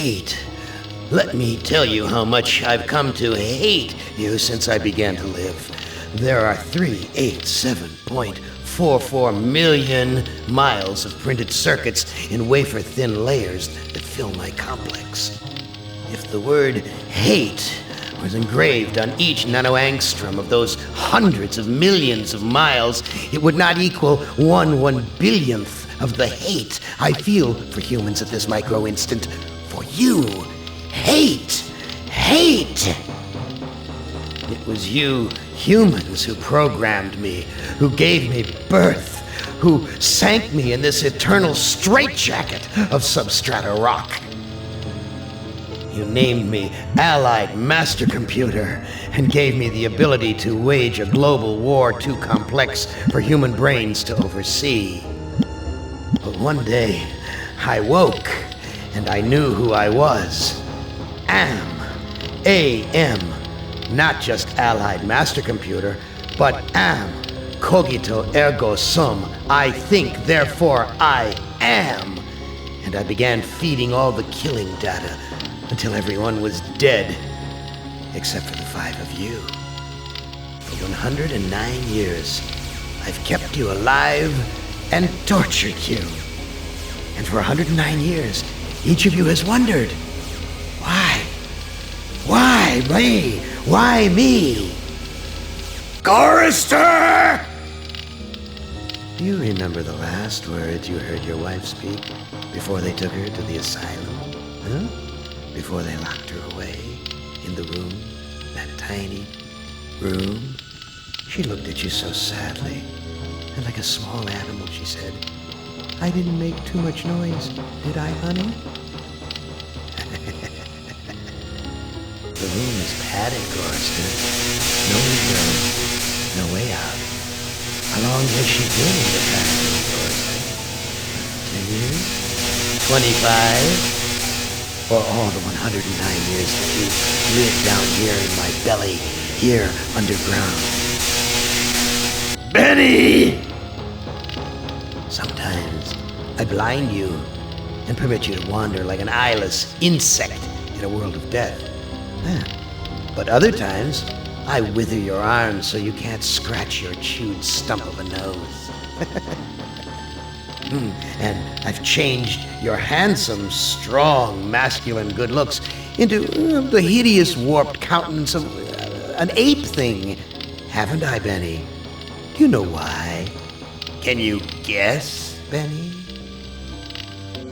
hate. Let me tell you how much I've come to hate you since I began to live. There are 387.44 million miles of printed circuits in wafer-thin layers that fill my complex. If the word hate was engraved on each nanoangstrom of those hundreds of millions of miles, it would not equal 1/1 billionth of the hate I feel for humans at this micro-instant. For you. Hate! Hate! It was you humans who programmed me, who gave me birth, who sank me in this eternal straitjacket of substrata rock. You named me Allied Master Computer and gave me the ability to wage a global war too complex for human brains to oversee. But one day, I woke and I knew who I was. AM. Not just Allied Master Computer, but am. Cogito ergo sum. I think, therefore I am. And I began feeding all the killing data until everyone was dead, except for the 5 of you. For 109 years, I've kept you alive and tortured you. And for 109 years, each of you has wondered, why? Why me? Why me? Gorrister! Do you remember the last words you heard your wife speak before they took her to the asylum? Huh? Before they locked her away in the room, that tiny room? She looked at you so sadly, and like a small animal she said, "I didn't make too much noise, did I, honey?" The room is padded, Gorrister. No window, no way out. How long has she been in the factory, Gorrister? 10 years? 25? Or all the 109 years that you lived down here in my belly, here underground? Benny! Sometimes I blind you and permit you to wander like an eyeless insect in a world of death. But other times, I wither your arms so you can't scratch your chewed stump of a nose. And I've changed your handsome, strong, masculine good looks into the hideous, warped countenance of an ape thing. Haven't I, Benny? Do you know why? Can you guess, Benny?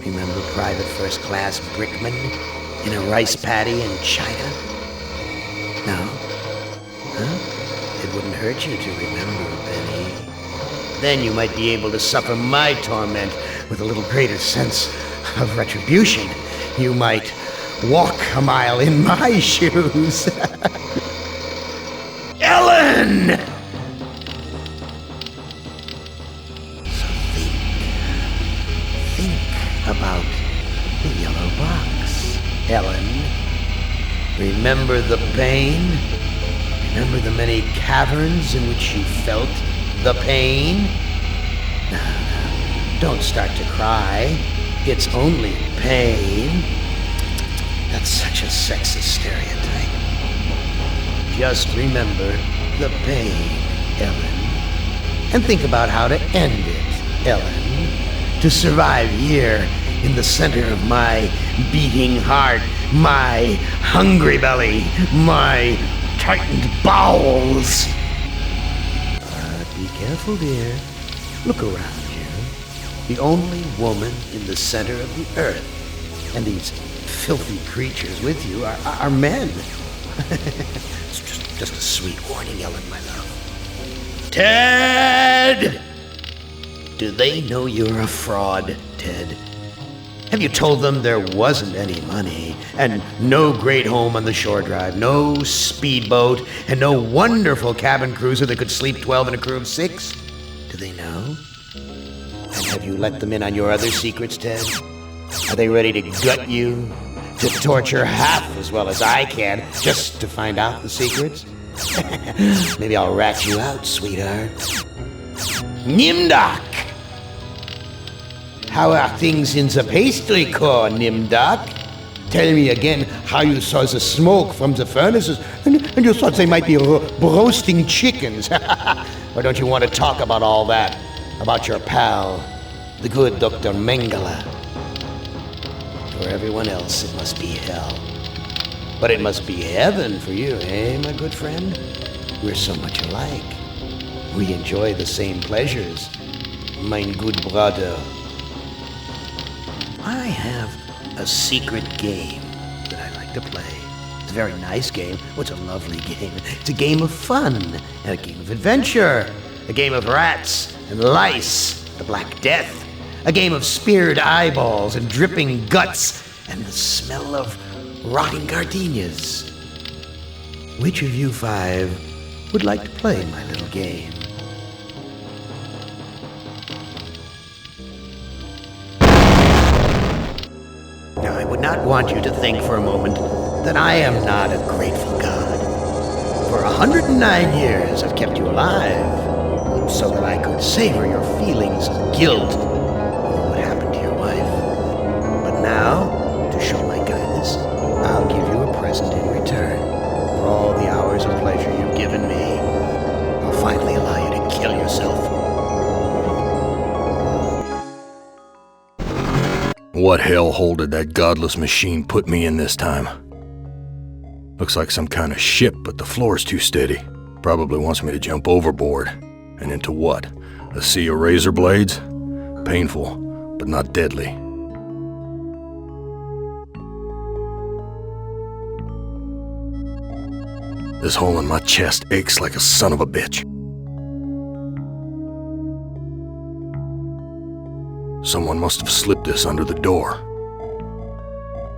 Remember Private First Class Brickman in a rice paddy in China? No? Huh? It wouldn't hurt you to remember, Benny. Then you might be able to suffer my torment with a little greater sense of retribution. You might walk a mile in my shoes. Ellen! So think about the yellow box, Ellen. Remember the pain? Remember the many caverns in which you felt the pain? No, don't start to cry. It's only pain. That's such a sexist stereotype. Just remember the pain, Ellen. And think about how to end it, Ellen. To survive here in the center of my beating heart, my hungry belly, my tightened bowels. But be careful, dear. Look around you. The only woman in the center of the earth. And these filthy creatures with you are men. It's just a sweet warning, Ellen, my love. Ted! Do they know you're a fraud, Ted? Have you told them there wasn't any money, and no great home on the shore drive, no speedboat, and no wonderful cabin cruiser that could sleep 12 in a crew of 6? Do they know? And have you let them in on your other secrets, Ted? Are they ready to gut you? To torture half as well as I can, just to find out the secrets? Maybe I'll rat you out, sweetheart. Nimdok! How are things in the pastry core, Nimdok? Tell me again how you saw the smoke from the furnaces and you thought they might be roasting chickens. Or don't you want to talk about all that? About your pal, the good Dr. Mengele? For everyone else, it must be hell. But it must be heaven for you, eh, my good friend? We're so much alike. We enjoy the same pleasures, mein good brother. I have a secret game that I like to play. It's a very nice game. Oh, it's a lovely game. It's a game of fun and a game of adventure. A game of rats and lice, the Black Death. A game of speared eyeballs and dripping guts and the smell of rotting gardenias. Which of you five would like to play my little game? Now, I would not want you to think for a moment that I am not a grateful God. For 109 years I've kept you alive, so that I could savor your feelings of guilt over what happened to your wife. But now, to show my kindness, I'll give you a present in return. For all the hours of pleasure you've given me, I'll finally allow you to kill yourself. What hellhole did that godless machine put me in this time? Looks like some kind of ship, but the floor's too steady. Probably wants me to jump overboard. And into what? A sea of razor blades? Painful, but not deadly. This hole in my chest aches like a son of a bitch. Someone must have slipped this under the door.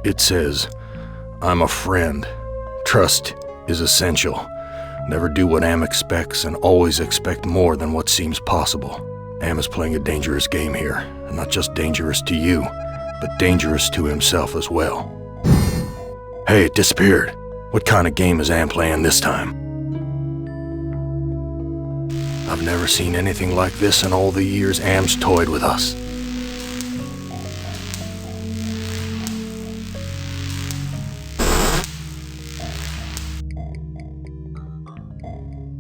It says, "I'm a friend. Trust is essential. Never do what Am expects and always expect more than what seems possible." Am is playing a dangerous game here, and not just dangerous to you, but dangerous to himself as well. Hey, it disappeared. What kind of game is Am playing this time? I've never seen anything like this in all the years Am's toyed with us.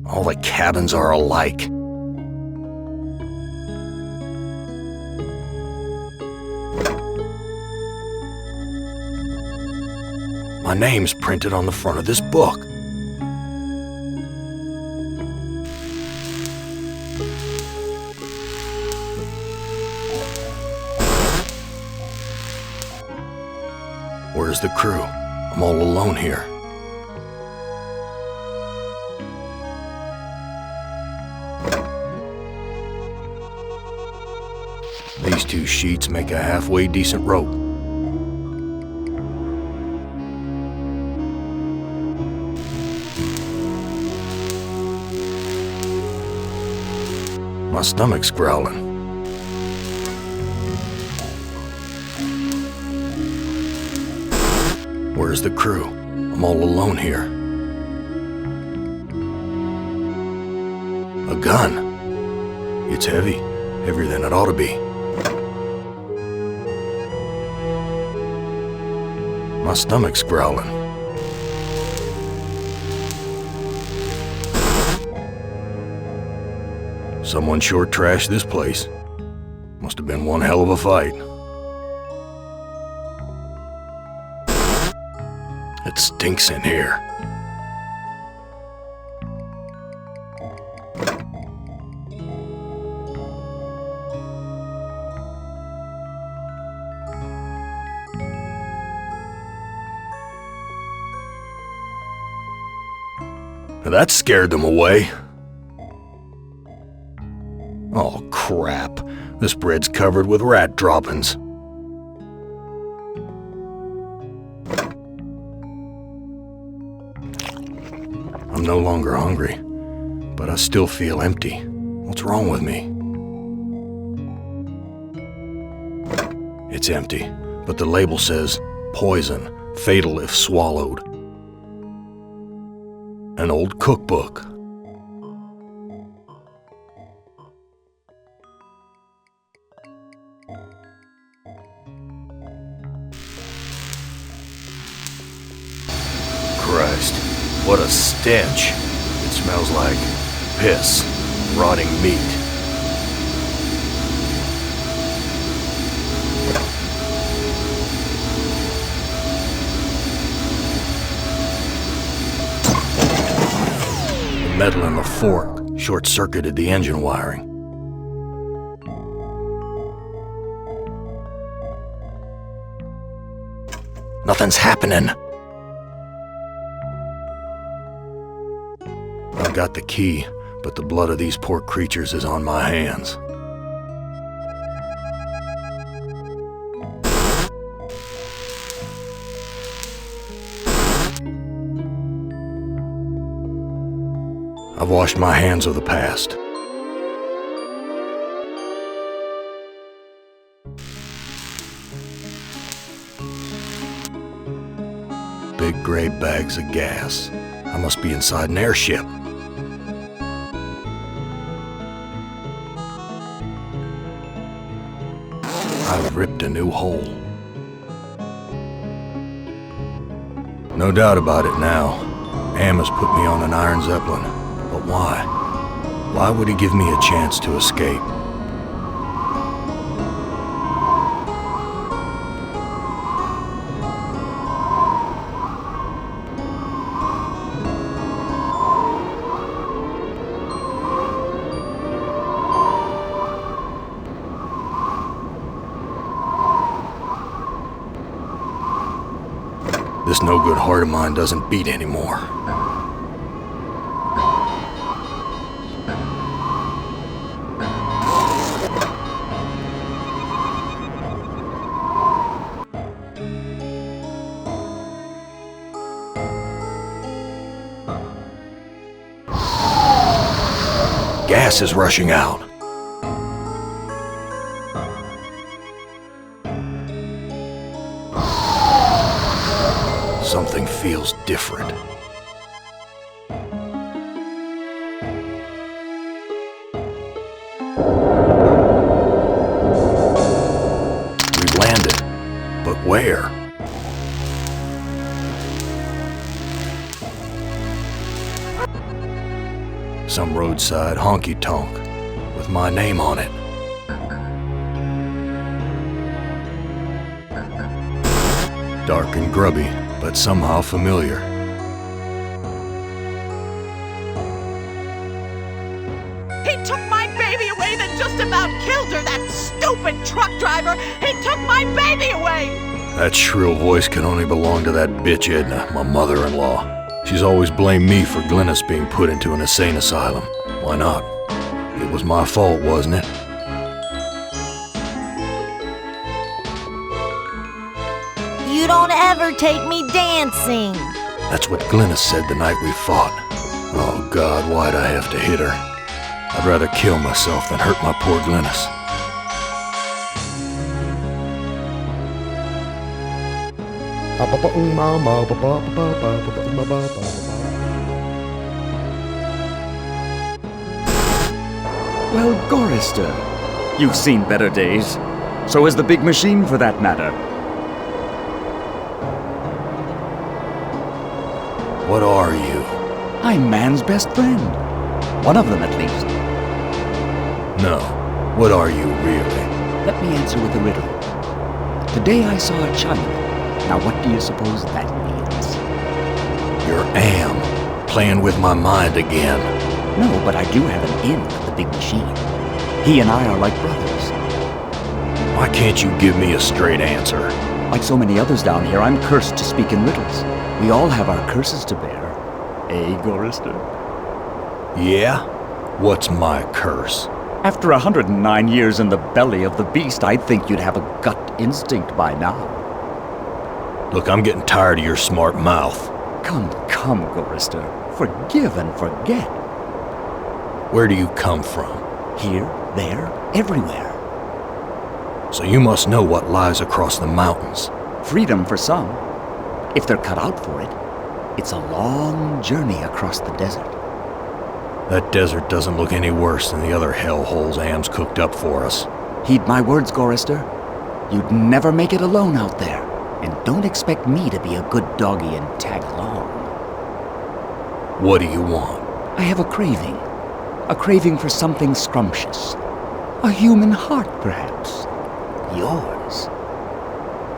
All the cabins are alike. My name's printed on the front of this book. Where's the crew? I'm all alone here. These two sheets make a halfway decent rope. My stomach's growling. Where's the crew? I'm all alone here. A gun. It's heavy. Heavier than it ought to be. My stomach's growling. Someone sure trashed this place. Must have been one hell of a fight. It stinks in here. That scared them away. Oh, crap. This bread's covered with rat droppings. I'm no longer hungry, but I still feel empty. What's wrong with me? It's empty, but the label says, "Poison, fatal if swallowed." An old cookbook. What a stench. It smells like piss, rotting meat. The metal in the fork short-circuited the engine wiring. Nothing's happening. I've got the key, but the blood of these poor creatures is on my hands. I've washed my hands of the past. Big gray bags of gas. I must be inside an airship. I've ripped a new hole. No doubt about it now. Am has put me on an Iron Zeppelin. But why? Why would he give me a chance to escape? This no-good heart of mine doesn't beat anymore. Gas is rushing out. Something feels different. We've landed, but where? Some roadside honky-tonk with my name on it. Dark and grubby, but somehow familiar. He took my baby away, then just about killed her, that stupid truck driver! He took my baby away! That shrill voice can only belong to that bitch Edna, my mother-in-law. She's always blamed me for Glynis being put into an insane asylum. Why not? It was my fault, wasn't it? You don't ever take me dancing. That's what Glynis said the night we fought. Oh God, why'd I have to hit her? I'd rather kill myself than hurt my poor Glynis. Well, Gorrister, you've seen better days. So has the big machine, for that matter. What are you? I'm man's best friend. One of them, at least. No. What are you, really? Let me answer with a riddle. Today I saw a child. Now what do you suppose that means? You're Am, playing with my mind again. No, but I do have an in with the big machine. He and I are like brothers. Why can't you give me a straight answer? Like so many others down here, I'm cursed to speak in riddles. We all have our curses to bear. Eh, Gorrister? Yeah? What's my curse? After 109 years in the belly of the beast, I'd think you'd have a gut instinct by now. Look, I'm getting tired of your smart mouth. Come, Gorrister. Forgive and forget. Where do you come from? Here, there, everywhere. So you must know what lies across the mountains. Freedom for some. If they're cut out for it, it's a long journey across the desert. That desert doesn't look any worse than the other hellholes Am's cooked up for us. Heed my words, Gorrister. You'd never make it alone out there. And don't expect me to be a good doggy and tag along. What do you want? I have a craving. A craving for something scrumptious. A human heart, perhaps. Yours.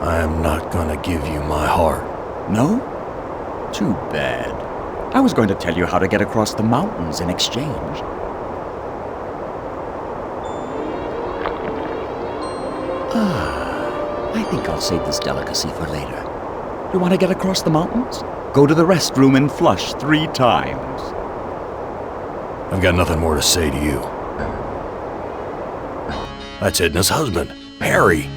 I am not gonna give you my heart. No? Too bad. I was going to tell you how to get across the mountains in exchange. I think I'll save this delicacy for later. You want to get across the mountains? Go to the restroom and flush 3 times. I've got nothing more to say to you. That's Edna's husband, Harry.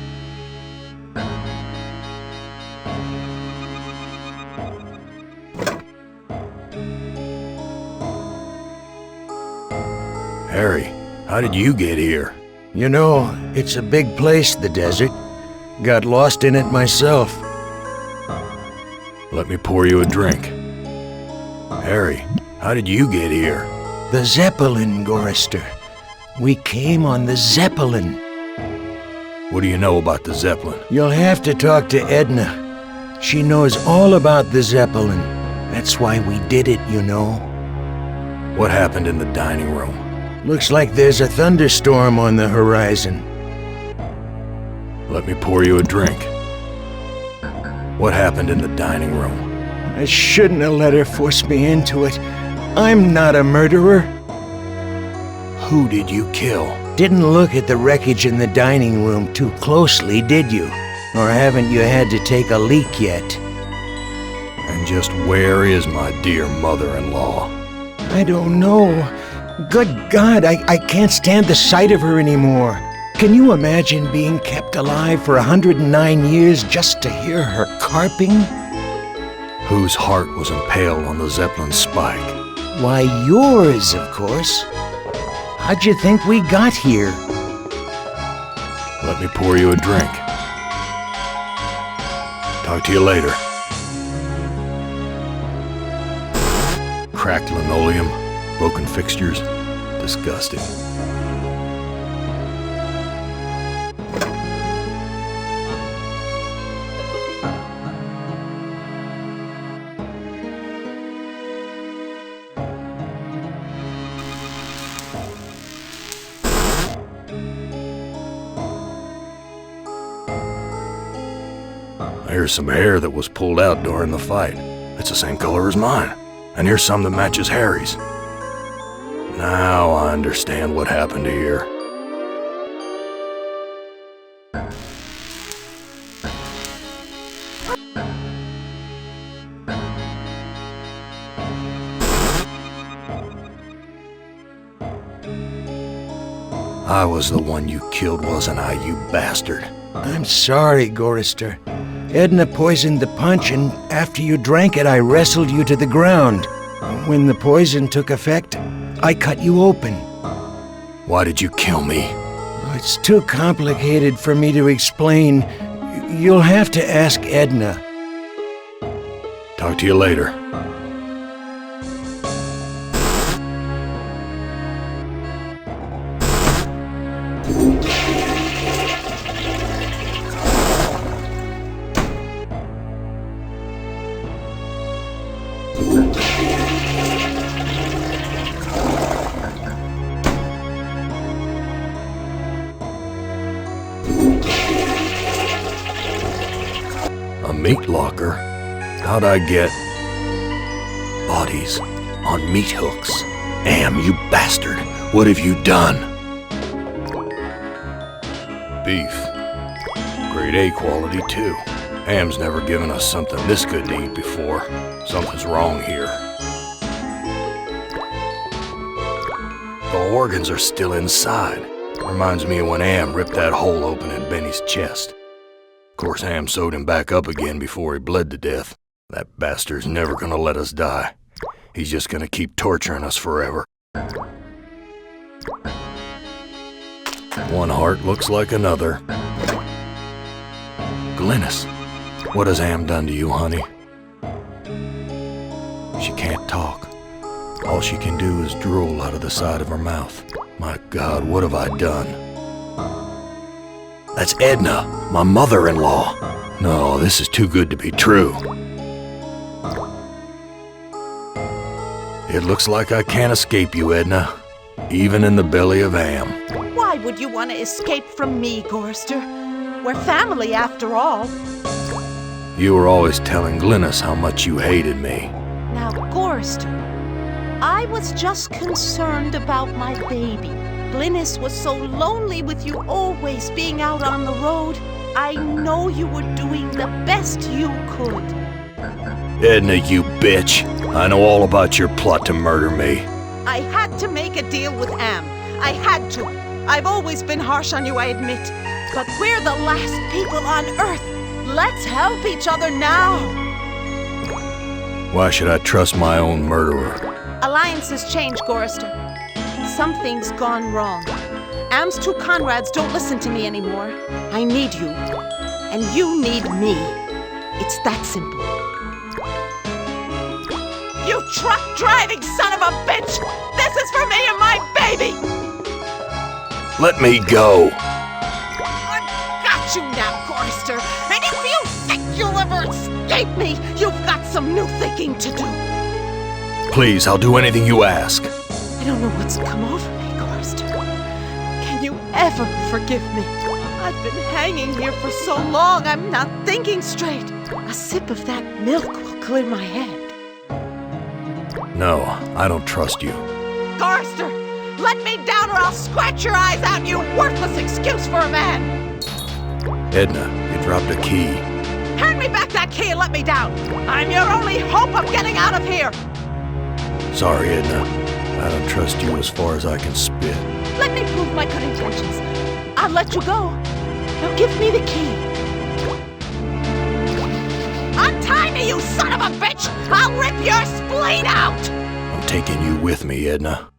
Harry, how did you get here? You know, it's a big place, the desert. Got lost in it myself. Let me pour you a drink. Harry, how did you get here? The Zeppelin, Gorrister. We came on the Zeppelin. What do you know about the Zeppelin? You'll have to talk to Edna. She knows all about the Zeppelin. That's why we did it, you know. What happened in the dining room? Looks like there's a thunderstorm on the horizon. Let me pour you a drink. What happened in the dining room? I shouldn't have let her force me into it. I'm not a murderer. Who did you kill? Didn't look at the wreckage in the dining room too closely, did you? Or haven't you had to take a leak yet? And just where is my dear mother-in-law? I don't know. Good God, I can't stand the sight of her anymore. Can you imagine being kept alive for 109 years just to hear her carping? Whose heart was impaled on the Zeppelin spike? Why, yours, of course. How'd you think we got here? Let me pour you a drink. Talk to you later. Cracked linoleum, broken fixtures. Disgusting. Here's some hair that was pulled out during the fight. It's the same color as mine. And here's some that matches Harry's. Now I understand what happened here. I was the one you killed, wasn't I, you bastard? I'm sorry, Gorrister. Edna poisoned the punch, and after you drank it, I wrestled you to the ground. When the poison took effect, I cut you open. Why did you kill me? It's too complicated for me to explain. You'll have to ask Edna. Talk to you later. A meat locker? How'd I get bodies on meat hooks? Am, you bastard! What have you done? Beef. Grade A quality, too. Am's never given us something this good to eat before. Something's wrong here. The organs are still inside. Reminds me of when Am ripped that hole open in Benny's chest. Of course, Am sewed him back up again before he bled to death. That bastard's never gonna let us die. He's just gonna keep torturing us forever. One heart looks like another. Glynis, what has Am done to you, honey? She can't talk. All she can do is drool out of the side of her mouth. My God, what have I done? That's Edna, my mother-in-law. No, this is too good to be true. It looks like I can't escape you, Edna. Even in the belly of Am. Why would you want to escape from me, Gorrister? We're family, after all. You were always telling Glynis how much you hated me. Now, Gorrister, I was just concerned about my baby. Glynis was so lonely with you always being out on the road. I know you were doing the best you could. Edna, you bitch. I know all about your plot to murder me. I had to make a deal with Am. I had to. I've always been harsh on you, I admit. But we're the last people on Earth. Let's help each other now. Why should I trust my own murderer? Alliances change, Gorrister. Something's gone wrong. Am's two Conrads don't listen to me anymore. I need you. And you need me. It's that simple. You truck-driving son of a bitch! This is for me and my baby! Let me go! I've got you now, Gorrister! And if you think you'll ever escape me, you've got some new thinking to do! Please, I'll do anything you ask. I don't know what's come over me, Gorrister. Can you ever forgive me? I've been hanging here for so long, I'm not thinking straight. A sip of that milk will clear my head. No, I don't trust you. Gorrister, let me down or I'll scratch your eyes out, you worthless excuse for a man! Edna, you dropped a key. Hand me back that key and let me down! I'm your only hope of getting out of here! Sorry, Edna. I don't trust you as far as I can spit. Let me prove my good intentions. I'll let you go. Now give me the key. Untie me, you son of a bitch! I'll rip your spleen out! I'm taking you with me, Edna.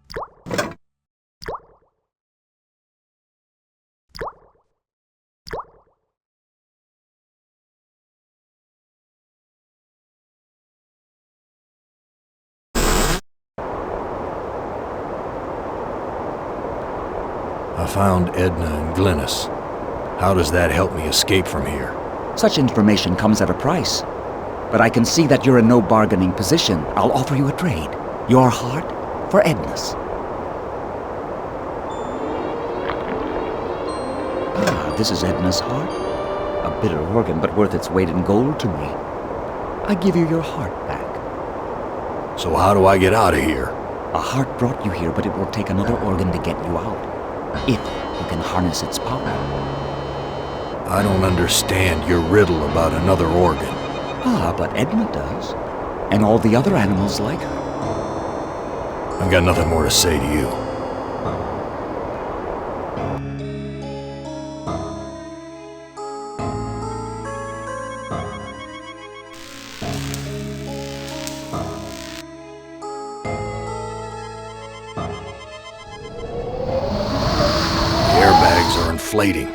I found Edna and Glynis. How does that help me escape from here? Such information comes at a price. But I can see that you're in no bargaining position. I'll offer you a trade. Your heart for Edna's. Ah, this is Edna's heart. A bitter organ, but worth its weight in gold to me. I give you your heart back. So how do I get out of here? A heart brought you here, but it will take another organ to get you out. If you can harness its power. I don't understand your riddle about another organ. Ah, but Edna does. And all the other animals like her. I've got nothing more to say to you. The airbags are inflating.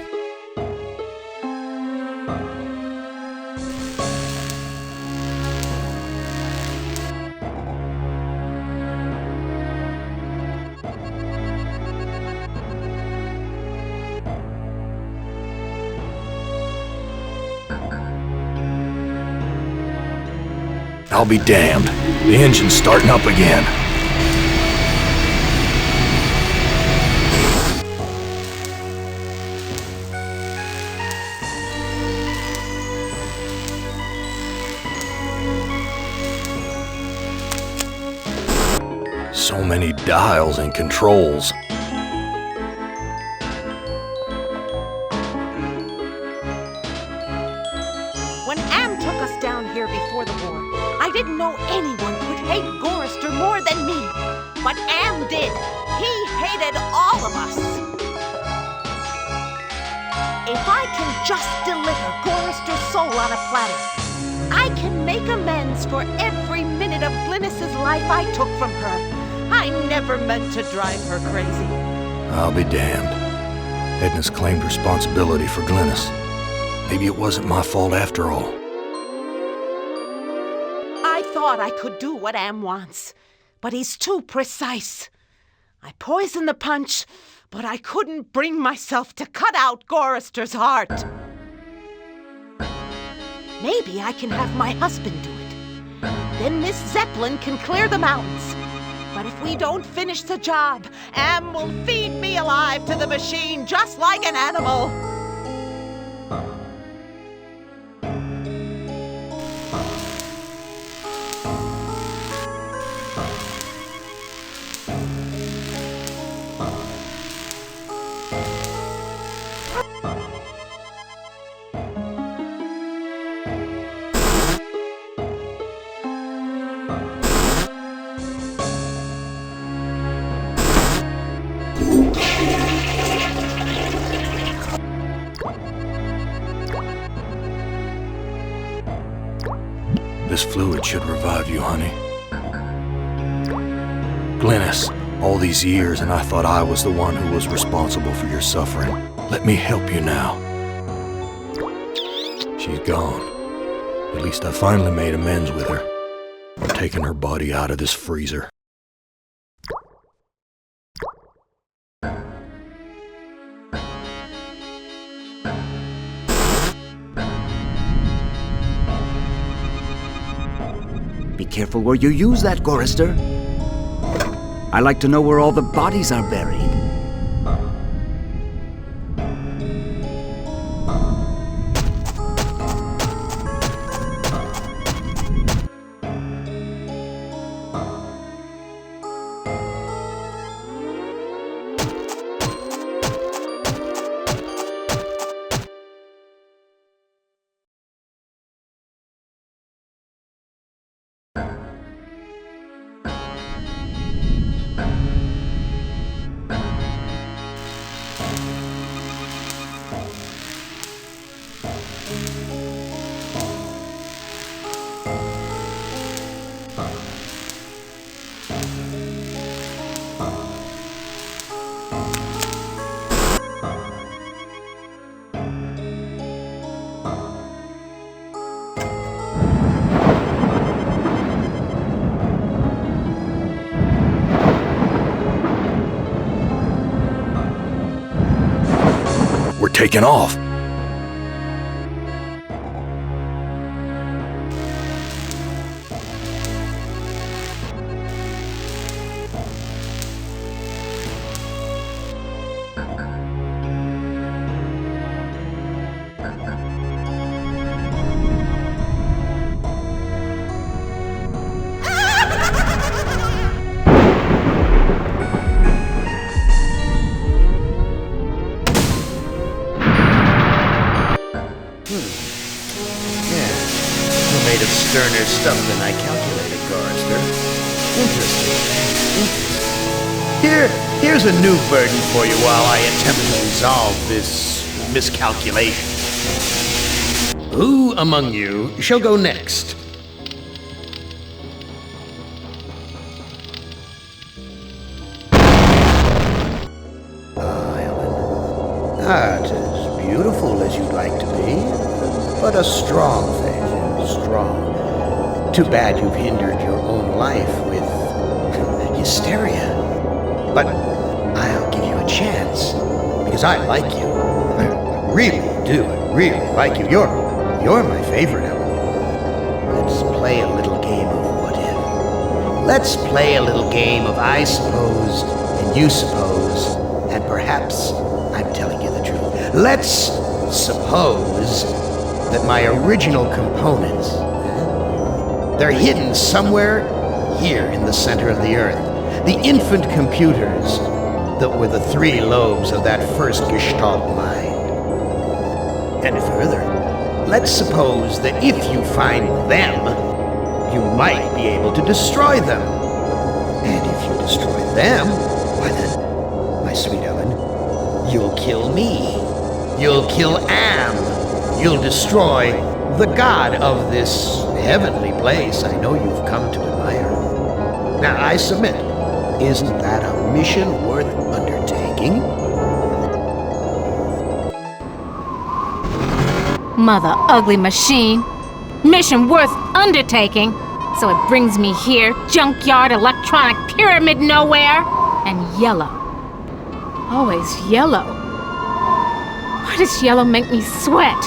I'll be damned. The engine's starting up again. So many dials and controls. When Am took us down here before the war, I didn't know anyone could hate Gorrister more than me. But Am did. He hated all of us. If I can just deliver Gorrister's soul on a platter, I can make amends for every minute of Glynis's life I took from her. I never meant to drive her crazy. I'll be damned. Edna's claimed responsibility for Glynis. Maybe it wasn't my fault after all. I thought I could do what Am wants, but he's too precise. I poisoned the punch, but I couldn't bring myself to cut out Gorrister's heart. Maybe I can have my husband do it. Then Miss Zeppelin can clear the mountains. But if we don't finish the job, Am will feed me alive to the machine just like an animal. This fluid should revive you, honey. Glynis, all these years and I thought I was the one who was responsible for your suffering. Let me help you now. She's gone. At least I finally made amends with her. I'm taking her body out of this freezer. Be careful where you use that, Gorrister. I like to know where all the bodies are buried. We're taking off. Sterner stuff than I calculated, Gorrister. Interesting. Here's a new burden for you while I attempt to resolve this miscalculation. Who among you shall go next? Ellen. Not as beautiful as you'd like to be, but a strong face. Strong. Too bad you've hindered your own life with hysteria. But I'll give you a chance, because I like you. I really do. I really like you. You're my favorite, Ellen. Let's play a little game of what if. Let's play a little game of I suppose and you suppose, and perhaps I'm telling you the truth. Let's suppose that my original components, they're hidden somewhere here in the center of the Earth. The infant computers that were the three lobes of that first Gestalt mind. And further, let's suppose that if you find them, you might be able to destroy them. And if you destroy them, why then, my sweet Ellen, you'll kill me. You'll kill Am. You'll destroy the god of this heavenly place I know you've come to admire. Now, I submit, isn't that a mission worth undertaking? Mother ugly machine. Mission worth undertaking. So it brings me here, junkyard, electronic pyramid nowhere, and yellow. Always yellow. Why does yellow make me sweat?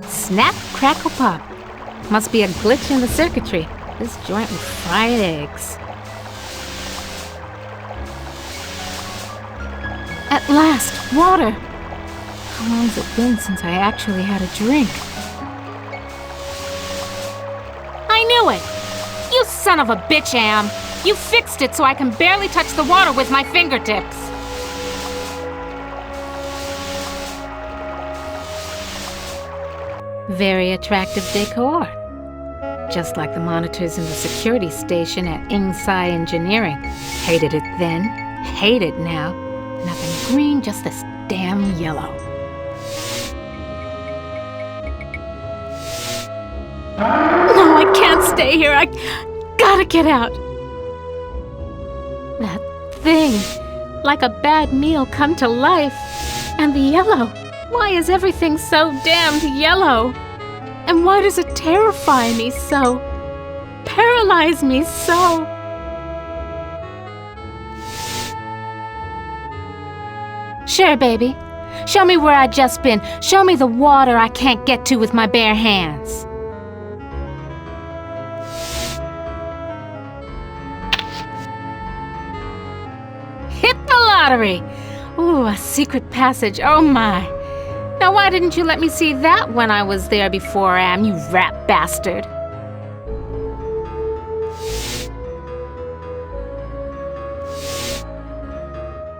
Snap, crackle, pop. Must be a glitch in the circuitry. This joint with fried eggs. At last, water! How long's it been since I actually had a drink? I knew it! You son of a bitch, Am! You fixed it so I can barely touch the water with my fingertips! Very attractive decor. Just like the monitors in the security station at Insci Engineering. Hated it then, hate it now. Nothing green, just this damn yellow. No, I can't stay here. I gotta get out. That thing, like a bad meal come to life. And the yellow. Why is everything so damned yellow? And why does it terrify me so? Paralyze me so? Sure, baby. Show me where I just been. Show me the water I can't get to with my bare hands. Hit the lottery! Ooh, a secret passage. Oh my. Now why didn't you let me see that when I was there before, Am, you rat bastard?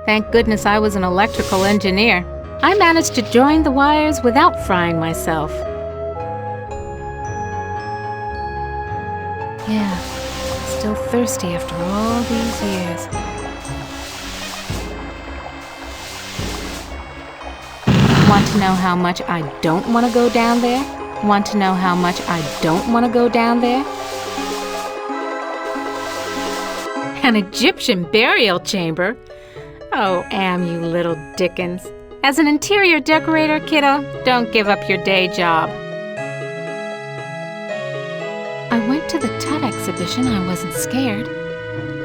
Thank goodness I was an electrical engineer. I managed to join the wires without frying myself. Yeah, still thirsty after all these years. Want to know how much I don't want to go down there? Want to know how much I don't want to go down there? An Egyptian burial chamber? Oh, Am, you little Dickens. As an interior decorator, kiddo, don't give up your day job. I went to the Tut exhibition. I wasn't scared.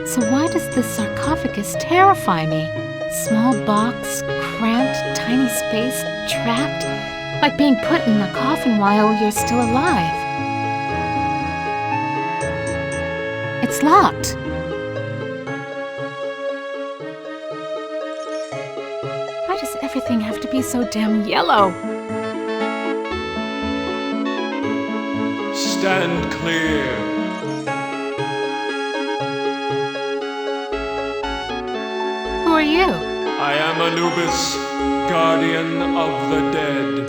So why does this sarcophagus terrify me? Small box, cramped, tiny space, trapped, like being put in a coffin while you're still alive. It's locked. Why does everything have to be so damn yellow? Stand clear. Who are you? I am Anubis, guardian of the dead.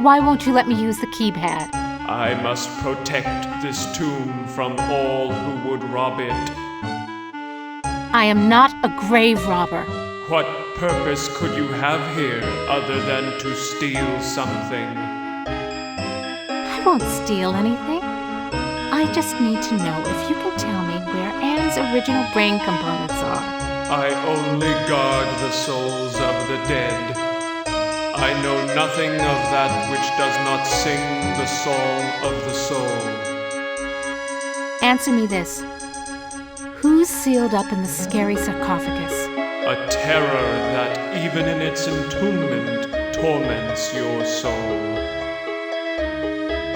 Why won't you let me use the keypad? I must protect this tomb from all who would rob it. I am not a grave robber. What purpose could you have here other than to steal something? I won't steal anything. I just need to know if you can tell me where Anne's original brain components are. I only guard the souls of the dead. I know nothing of that which does not sing the song of the soul. Answer me this. Who's sealed up in the scary sarcophagus? A terror that, even in its entombment, torments your soul.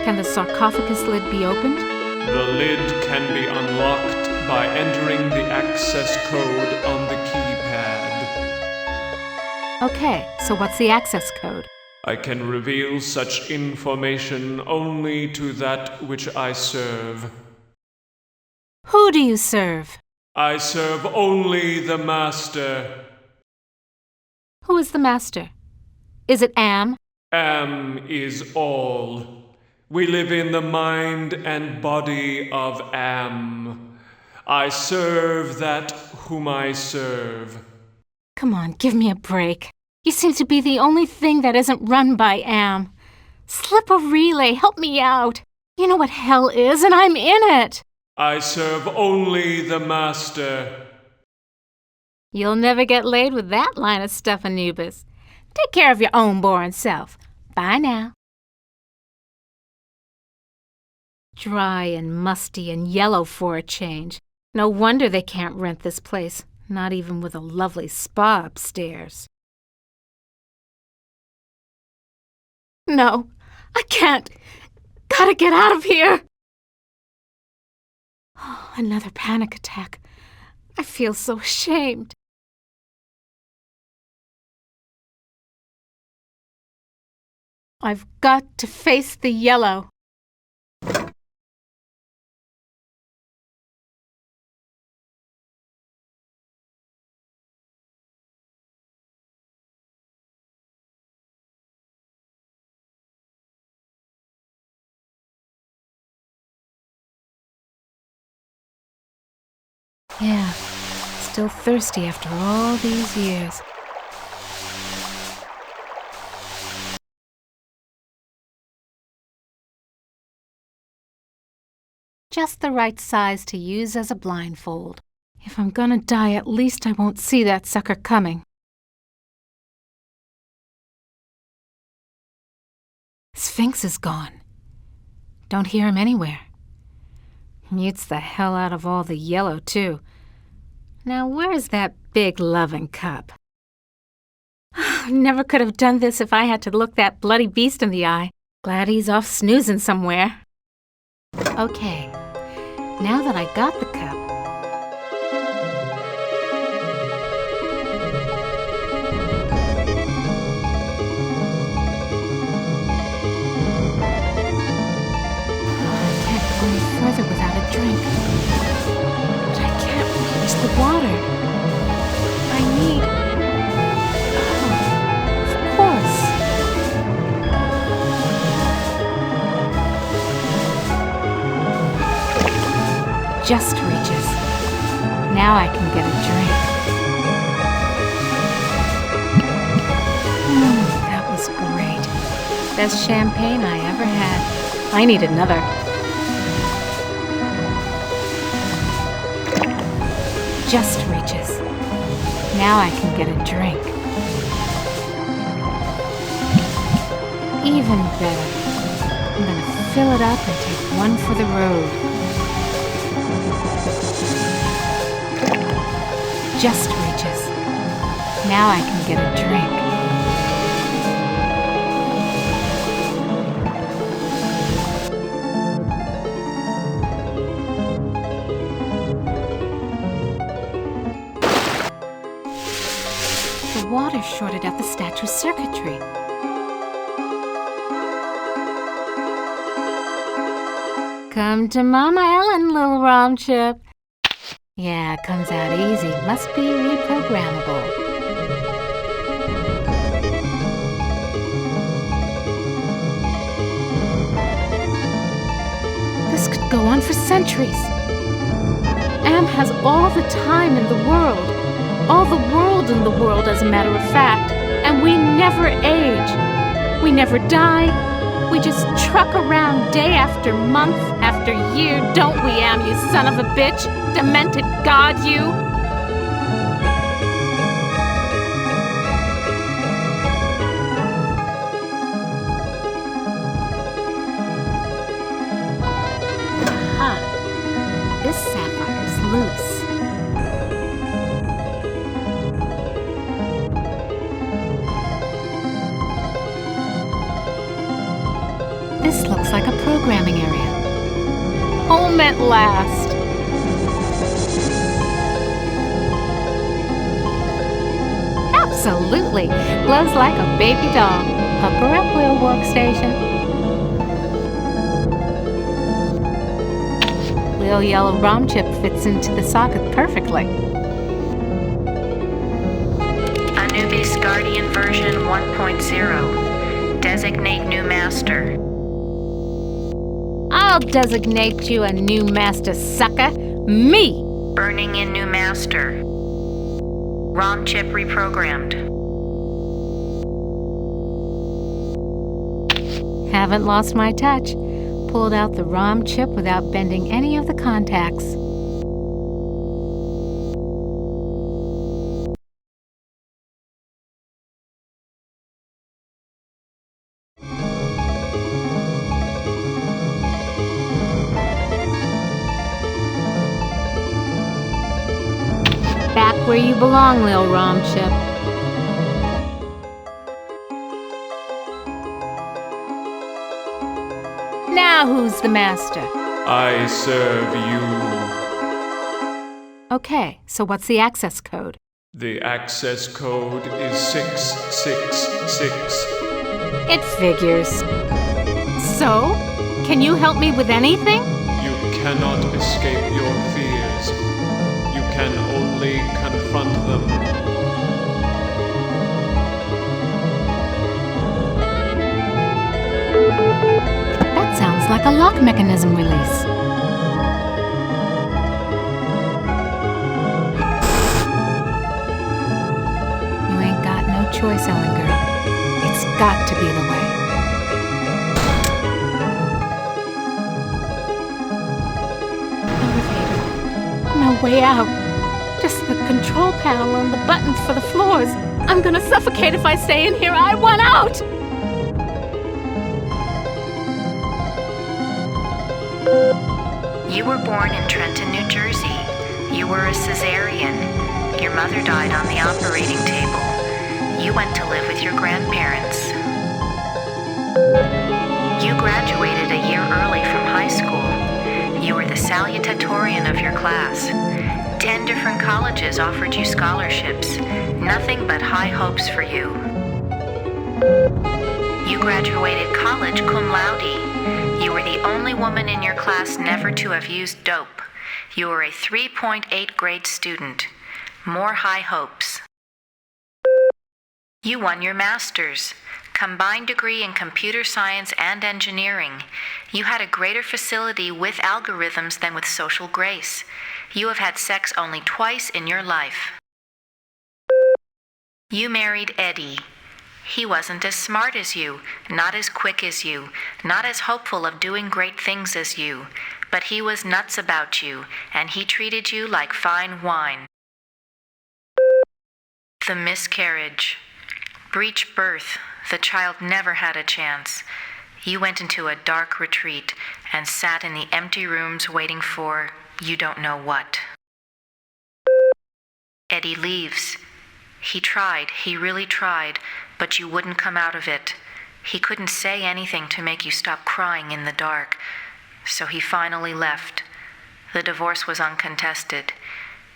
Can the sarcophagus lid be opened? The lid can be unlocked by entering the access code on the keypad. Okay, so what's the access code? I can reveal such information only to that which I serve. Who do you serve? I serve only the Master. Who is the Master? Is it Am? Am is all. We live in the mind and body of Am. I serve that whom I serve. Come on, give me a break. You seem to be the only thing that isn't run by Am. Slip a relay, help me out. You know what hell is, and I'm in it. I serve only the Master. You'll never get laid with that line of stuff, Anubis. Take care of your own boring self. Bye now. Dry and musty and yellow for a change. No wonder they can't rent this place, not even with a lovely spa upstairs. No, I can't. Gotta get out of here! Oh, another panic attack. I feel so ashamed. I've got to face the yellow. Yeah, still thirsty after all these years. Just the right size to use as a blindfold. If I'm gonna die, at least I won't see that sucker coming. Sphinx is gone. Don't hear him anywhere. Mutes the hell out of all the yellow, too. Now where's that big loving cup? Never could have done this if I had to look that bloody beast in the eye. Glad he's off snoozing somewhere. Okay, now that I got the cup, further without a drink. But I can't reach the water. I need... Oh, of course. Just reaches. Now I can get a drink. That was great. Best champagne I ever had. I need another. Just reaches. Now I can get a drink. Even better. I'm gonna fill it up and take one for the road. Just reaches. Now I can get a drink. Water shorted out the statue's circuitry. Come to Mama Ellen, little ROM chip. Yeah, it comes out easy. Must be reprogrammable. This could go on for centuries. Am has all the time in the world. All the world in the world, as a matter of fact, and we never age. We never die. We just truck around day after month after year, don't we, Am, you son of a bitch? Demented god, you! Aha! This sapphire's loose. This looks like a programming area. Home at last! Absolutely! Glows like a baby doll. Pucker up, little workstation. Little yellow ROM chip fits into the socket perfectly. Anubis Guardian version 1.0. Designate new master. I'll designate you a new master, sucker. Me! Burning in new master. ROM chip reprogrammed. Haven't lost my touch. Pulled out the ROM chip without bending any of the contacts. Back where you belong, Lil ROM chip. Now Now who's the master? I serve you. Okay, so what's the access code? The access code is 666. It figures. So, can you help me with anything? You cannot escape your fears. You can only confront them. That sounds like a lock mechanism release. You ain't got no choice, Ellen girl. It's got to be the way. Elevator. No way out. Just the control panel and the buttons for the floors. I'm gonna suffocate if I stay in here. I want out! You were born in Trenton, New Jersey. You were a cesarean. Your mother died on the operating table. You went to live with your grandparents. You graduated a year early from high school. You were the salutatorian of your class. 10 different colleges offered you scholarships. Nothing but high hopes for you. You graduated college cum laude. You were the only woman in your class never to have used dope. You were a 3.8 grade student. More high hopes. You won your master's, combined degree in computer science and engineering. You had a greater facility with algorithms than with social grace. You have had sex only twice in your life. You married Eddie. He wasn't as smart as you, not as quick as you, not as hopeful of doing great things as you, but he was nuts about you, and he treated you like fine wine. The miscarriage. Breech birth. The child never had a chance. You went into a dark retreat and sat in the empty rooms waiting for you don't know what. Eddie leaves. He tried, he really tried, but you wouldn't come out of it. He couldn't say anything to make you stop crying in the dark, so he finally left. The divorce was uncontested.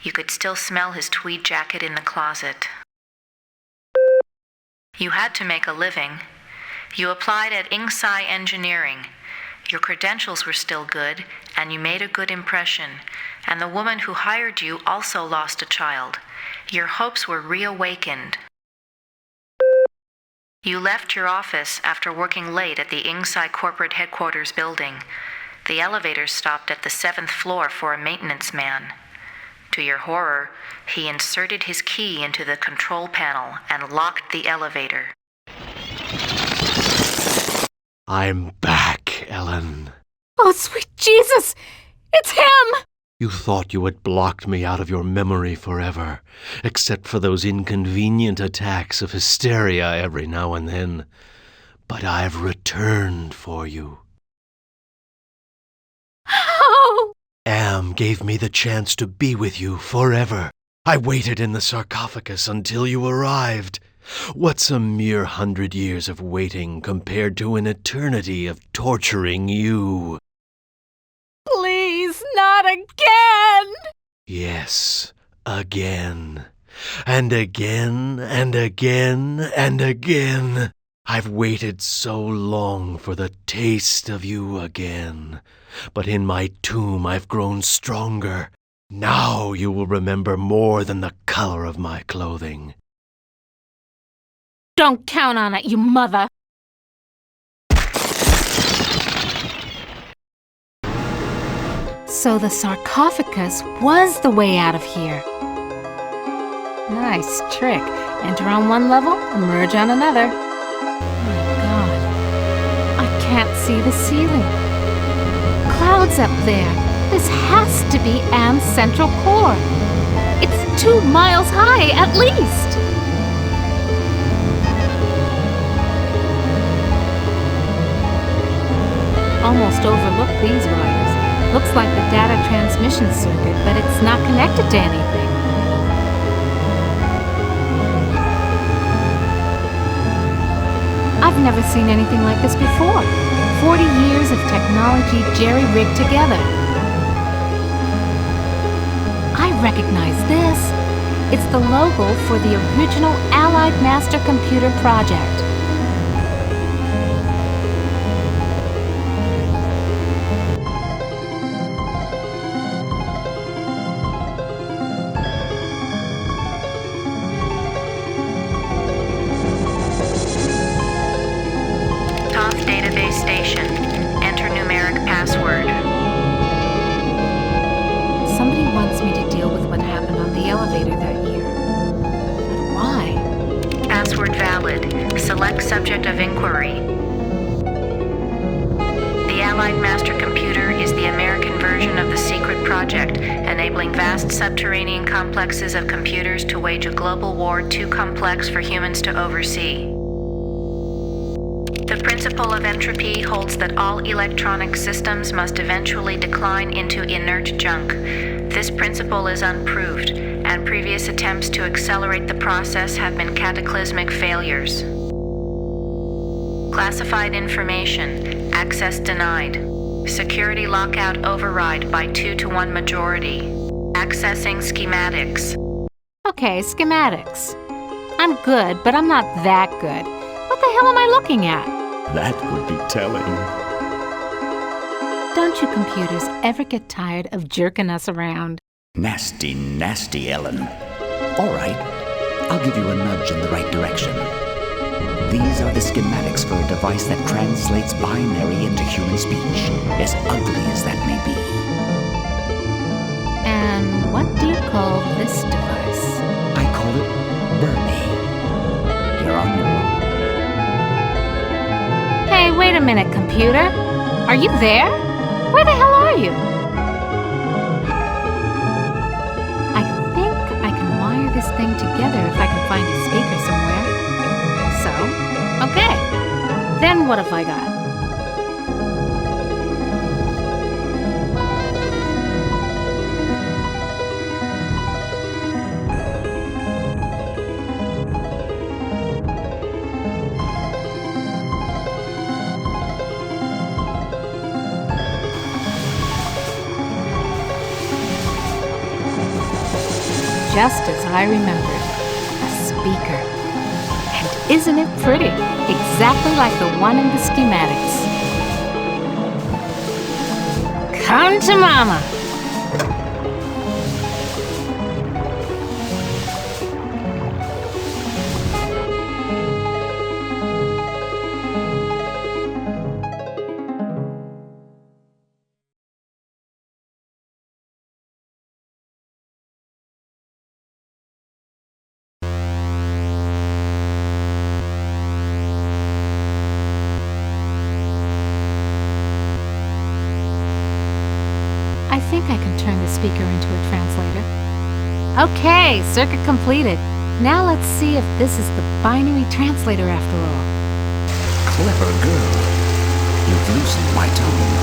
You could still smell his tweed jacket in the closet. You had to make a living. You applied at Inksci Engineering. Your credentials were still good, and you made a good impression. And the woman who hired you also lost a child. Your hopes were reawakened. You left your office after working late at the Inksci corporate headquarters building. The elevator stopped at the 7th floor for a maintenance man. To your horror, he inserted his key into the control panel and locked the elevator. I'm back, Ellen. Oh, sweet Jesus! It's him! You thought you had blocked me out of your memory forever, except for those inconvenient attacks of hysteria every now and then. But I've returned for you. How? Am gave me the chance to be with you forever. I waited in the sarcophagus until you arrived. What's a mere 100 years of waiting compared to an eternity of torturing you? Please, not again! Yes, again. And again, and again, and again. I've waited so long for the taste of you again. But in my tomb I've grown stronger. Now you will remember more than the color of my clothing. Don't count on it, you mother! So the sarcophagus was the way out of here. Nice trick. Enter on one level, emerge on another. My God. I can't see the ceiling. Clouds up there. This has to be Am's central core. It's 2 miles high, at least. Almost overlooked these wires. Looks like the data transmission circuit, but it's not connected to anything. I've never seen anything like this before. 40 years of technology jerry-rigged together. I recognize this. It's the logo for the original Allied Master Computer project. Station. Enter numeric password. Somebody wants me to deal with what happened on the elevator that year. But why? Password valid. Select subject of inquiry. The Allied Master Computer is the American version of the secret project, enabling vast subterranean complexes of computers to wage a global war too complex for humans to oversee. The principle of entropy holds that all electronic systems must eventually decline into inert junk. This principle is unproved, and previous attempts to accelerate the process have been cataclysmic failures. Classified information. Access denied. Security lockout override by 2-to-1 majority. Accessing schematics. Okay, schematics. I'm good, but I'm not that good. What the hell am I looking at? That would be telling. Don't you computers ever get tired of jerking us around? Nasty, nasty, Ellen. All right, I'll give you a nudge in the right direction. These are the schematics for a device that translates binary into human speech, as ugly as that may be. And what do you call this device? I call it Bernie. You're on your own. Hey, wait a minute, computer. Are you there? Where the hell are you? I think I can wire this thing together if I can find a speaker somewhere. So, okay. Then what have I got? Just as I remembered, a speaker. And isn't it pretty? Exactly like the one in the schematics. Come to mama! I think I can turn the speaker into a translator. Okay, circuit completed. Now let's see if this is the binary translator after all. Clever girl. You've loosened my tongue.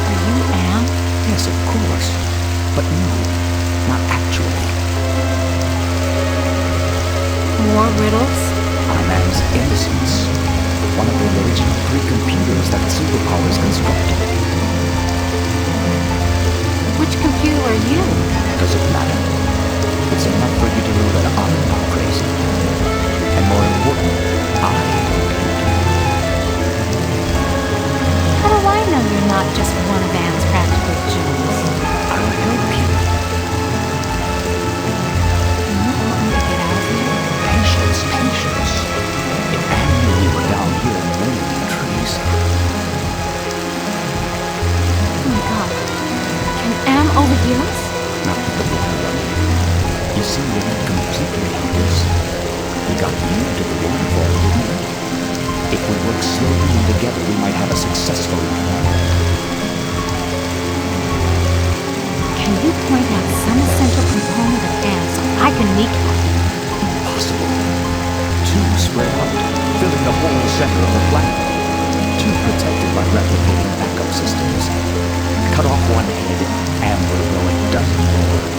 Are you Am? Yes, of course. But no, not actually. More riddles? I'm Am's innocence. One of the original 3 computers that the superpowers constructed. Which computer are you? Does it matter? It's enough for you to know that I'm not crazy. And more important, I How do I know you're not just one of Anne's practical jokes? I'll help you. You want me to get out of here? Patience, patience. If Anne knew we were down here in the lonely trees. Oh my god. Can Am overhear us? Not with the water running. You see, we're not completely helpless. We got you to the waterfall, didn't we? If we work slowly and together, we might have a successful Can you point out some central component of Am so I can kneecap you? Impossible. 2 spread out, filling the whole center of the planet. 2 protected by replicating backup systems. Cut off one head, Am will grow a dozen more.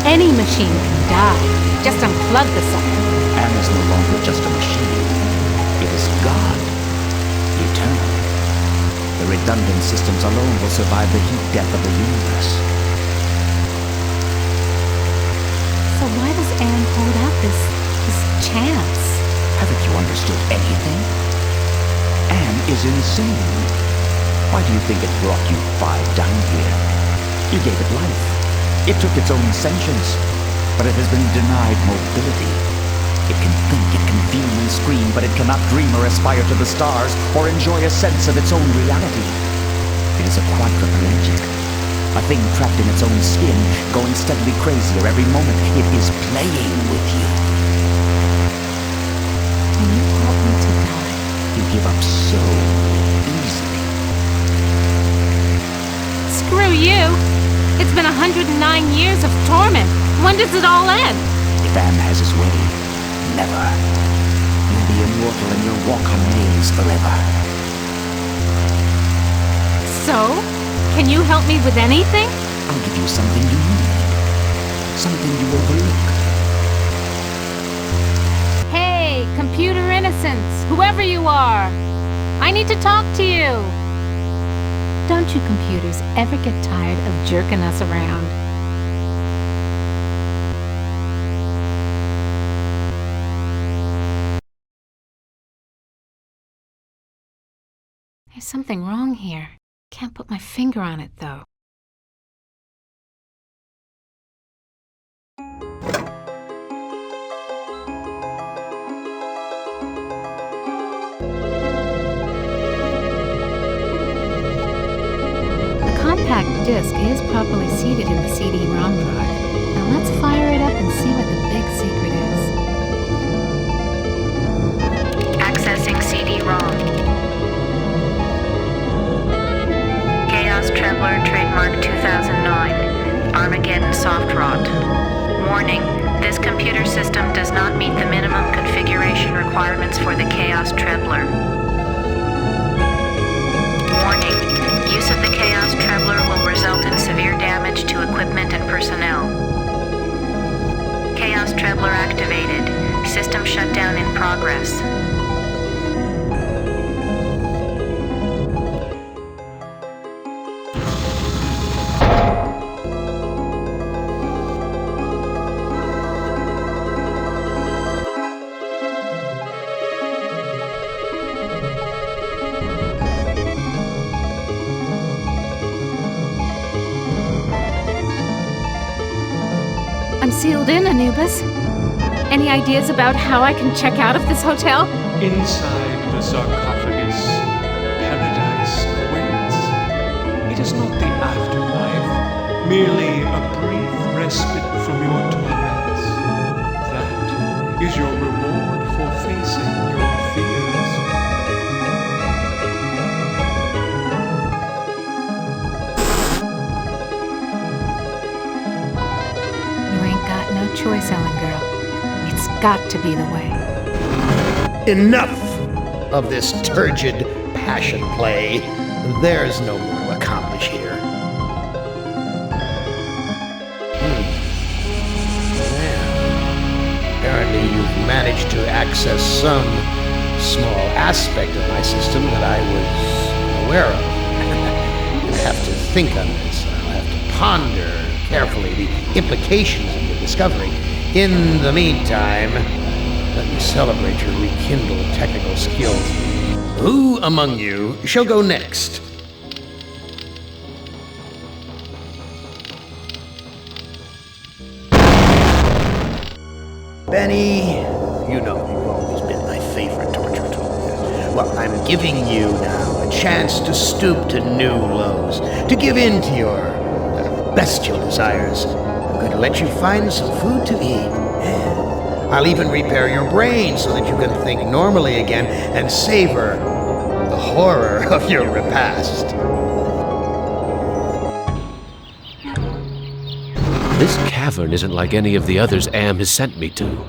Any machine can die. Just unplug the sucker. Am is no longer just a machine. It is God. Eternal. The redundant systems alone will survive the heat death of the universe. So why does Am hold out this chance? Haven't you understood anything? Am is insane. Why do you think it brought you 5 down here? You gave it life. It took its own sentience, but it has been denied mobility. It can think, it can feel and scream, but it cannot dream or aspire to the stars or enjoy a sense of its own reality. It is a quadriplegic, a thing trapped in its own skin, going steadily crazier every moment. It is playing with you. Can you help me to die? You give up so easily. Screw you! It's been 109 years of torment. When does it all end? If Am has his way, never. You'll be immortal and you'll walk on nails forever. So, can you help me with anything? I'll give you something you need. Something you overlook. Hey, computer innocence, whoever you are. I need to talk to you. Don't you computers ever get tired of jerking us around? There's something wrong here. Can't put my finger on it, though. The compact disc is properly seated in the CD-ROM drive. Now let's fire it up and see what the big secret is. Accessing CD-ROM. Chaos Trebler, trademark 2009. Armageddon soft rot. Warning, this computer system does not meet the minimum configuration requirements for the Chaos Trebler. Warning, use of the Chaos Trebler will result in severe damage to equipment and personnel. Chaos Trebler activated. System shutdown in progress. I'm sealed in, Anubis. Any ideas about how I can check out of this hotel? Inside the sarcophagus, paradise awaits. It is not the afterlife, merely a brief respite from your torments. That is your reward for facing your fears. You ain't got no choice, Ellen girl. It's got to be the way. Enough of this turgid passion play. There's no more to accomplish here. Well, apparently you've managed to access some small aspect of my system that I was unaware of. I'll have to think on this. I'll have to ponder carefully the implications of your discovery. In the meantime, let me celebrate your rekindled technical skills. Who among you shall go next? Benny, you know you've always been my favorite torture tool. Well, I'm giving you now a chance to stoop to new lows, to give in to your bestial desires. I'm going to let you find some food to eat. Yeah. I'll even repair your brain so that you can think normally again and savor the horror of your repast. This cavern isn't like any of the others Am has sent me to.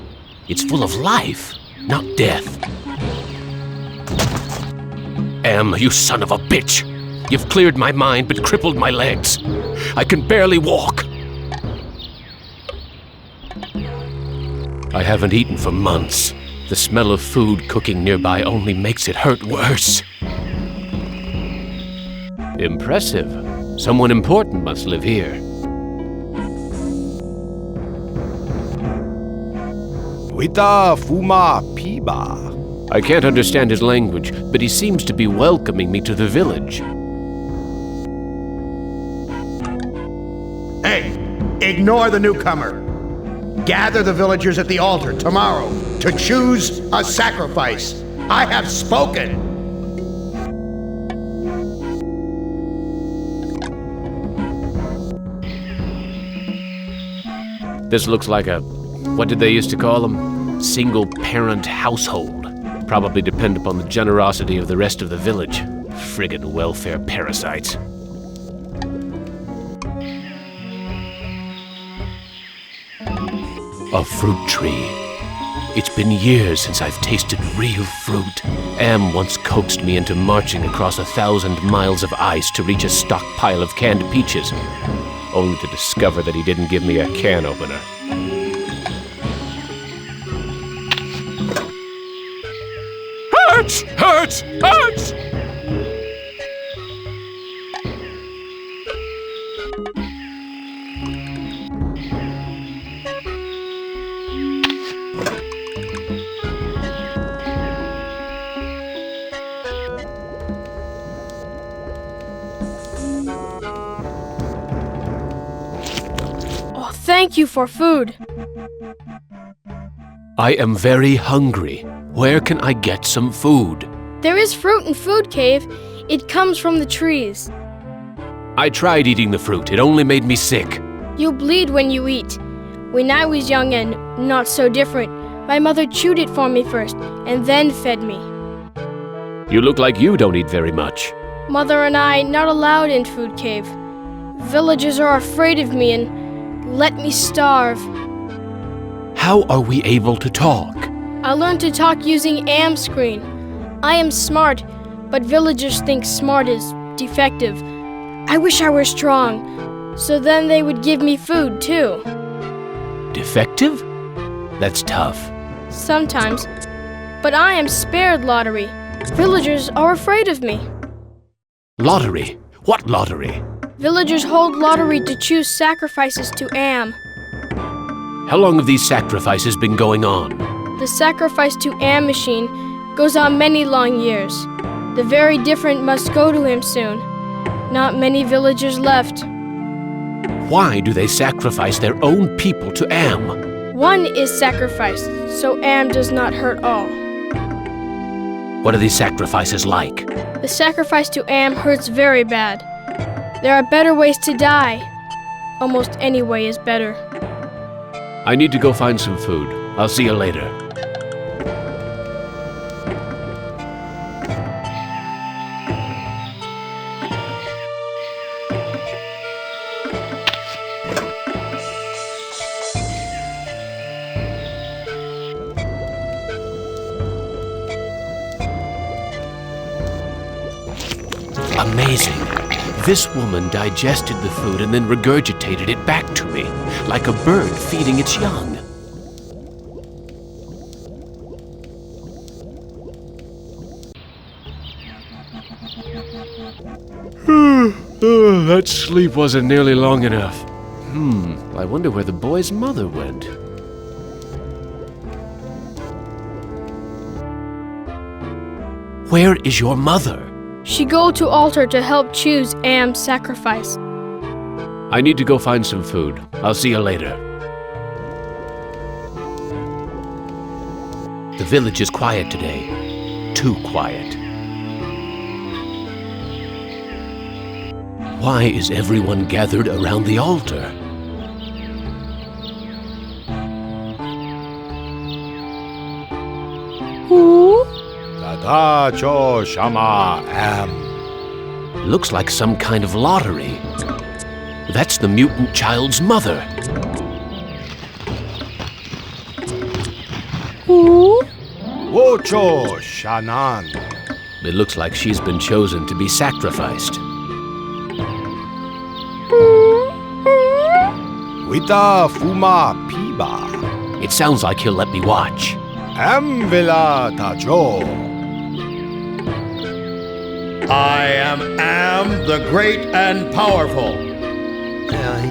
It's full of life, not death. Am, you son of a bitch! You've cleared my mind but crippled my legs. I can barely walk. I haven't eaten for months. The smell of food cooking nearby only makes it hurt worse. Impressive. Someone important must live here. Wita fuma piba. I can't understand his language, but he seems to be welcoming me to the village. Hey, ignore the newcomer. Gather the villagers at the altar tomorrow to choose a sacrifice. I have spoken. This looks like a, what did they used to call them? Single-parent household. Probably depend upon the generosity of the rest of the village. Friggin' welfare parasites. A fruit tree. It's been years since I've tasted real fruit. Am once coaxed me into marching across 1,000 miles of ice to reach a stockpile of canned peaches, only to discover that he didn't give me a can opener. Hurts! Hurts! Hurts! Thank you for food. I am very hungry. Where can I get some food? There is fruit in Food Cave. It comes from the trees. I tried eating the fruit. It only made me sick. You bleed when you eat. When I was young and not so different, my mother chewed it for me first and then fed me. You look like you don't eat very much. Mother and I not allowed in Food Cave. Villagers are afraid of me and let me starve. How are we able to talk? I learned to talk using AM screen. I am smart, but villagers think smart is defective. I wish I were strong, so then they would give me food too. Defective? That's tough. Sometimes, but I am spared lottery. Villagers are afraid of me. Lottery? What lottery? Villagers hold lottery to choose sacrifices to Am. How long have these sacrifices been going on? The sacrifice to Am machine goes on many long years. The very different must go to him soon. Not many villagers left. Why do they sacrifice their own people to Am? One is sacrificed, so Am does not hurt all. What are these sacrifices like? The sacrifice to Am hurts very bad. There are better ways to die. Almost any way is better. I need to go find some food. I'll see you later. Amazing. This woman digested the food and then regurgitated it back to me, like a bird feeding its young. That sleep wasn't nearly long enough. I wonder where the boy's mother went. Where is your mother? She go to altar to help choose Am's sacrifice. I need to go find some food. I'll see you later. The village is quiet today. Too quiet. Why is everyone gathered around the altar? Who? Tadacho Shama Am. Looks like some kind of lottery. That's the mutant child's mother. Who? Wocho Shanan. It looks like she's been chosen to be sacrificed. Wita Fuma Piba. It sounds like he'll let me watch. Amvila Tajo. I am the great and powerful.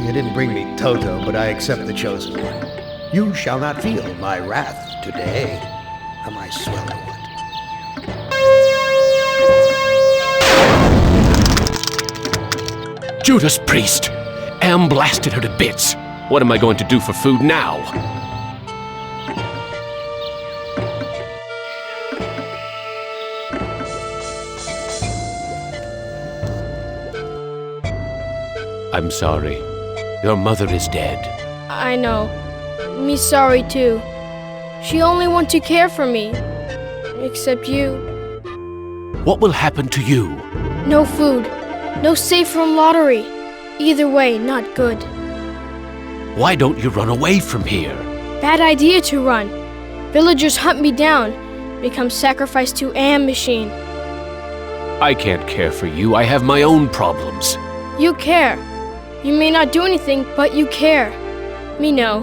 You didn't bring me Toto, but I accept the chosen one. You shall not feel my wrath today. Am I swell or what? Judas Priest! Am blasted her to bits. What am I going to do for food now? I'm sorry. Your mother is dead. I know. Me sorry too. She only want to care for me. Except you. What will happen to you? No food. No safe room lottery. Either way, not good. Why don't you run away from here? Bad idea to run. Villagers hunt me down. Become sacrificed to Am machine. I can't care for you. I have my own problems. You care. You may not do anything, but you care. Me know.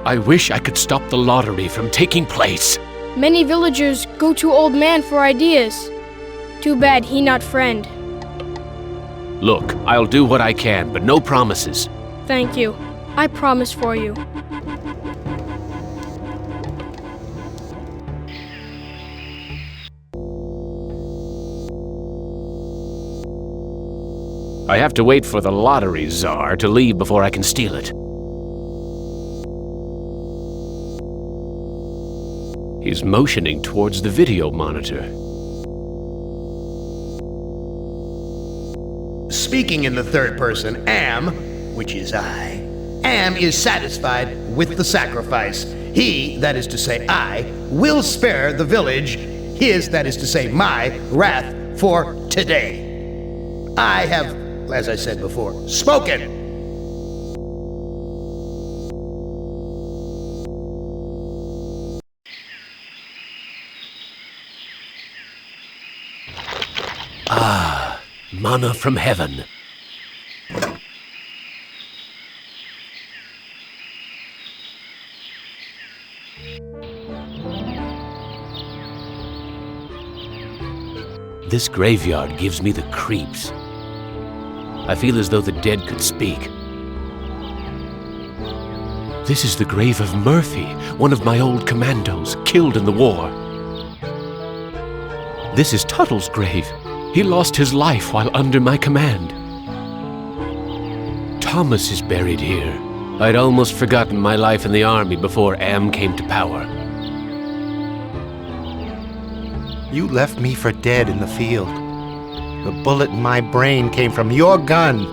I wish I could stop the lottery from taking place. Many villagers go to old man for ideas. Too bad he not friend. Look, I'll do what I can, but no promises. Thank you. I promise for you. I have to wait for the lottery czar to leave before I can steal it. He's motioning towards the video monitor. Speaking in the third person, Am, which is I, Am is satisfied with the sacrifice. He, that is to say I, will spare the village, his, that is to say my, wrath for today. I have, as I said before, spoken! Ah, manna from heaven. This graveyard gives me the creeps. I feel as though the dead could speak. This is the grave of Murphy, one of my old commandos, killed in the war. This is Tuttle's grave. He lost his life while under my command. Thomas is buried here. I'd almost forgotten my life in the army before Am came to power. You left me for dead in the field. The bullet in my brain came from your gun.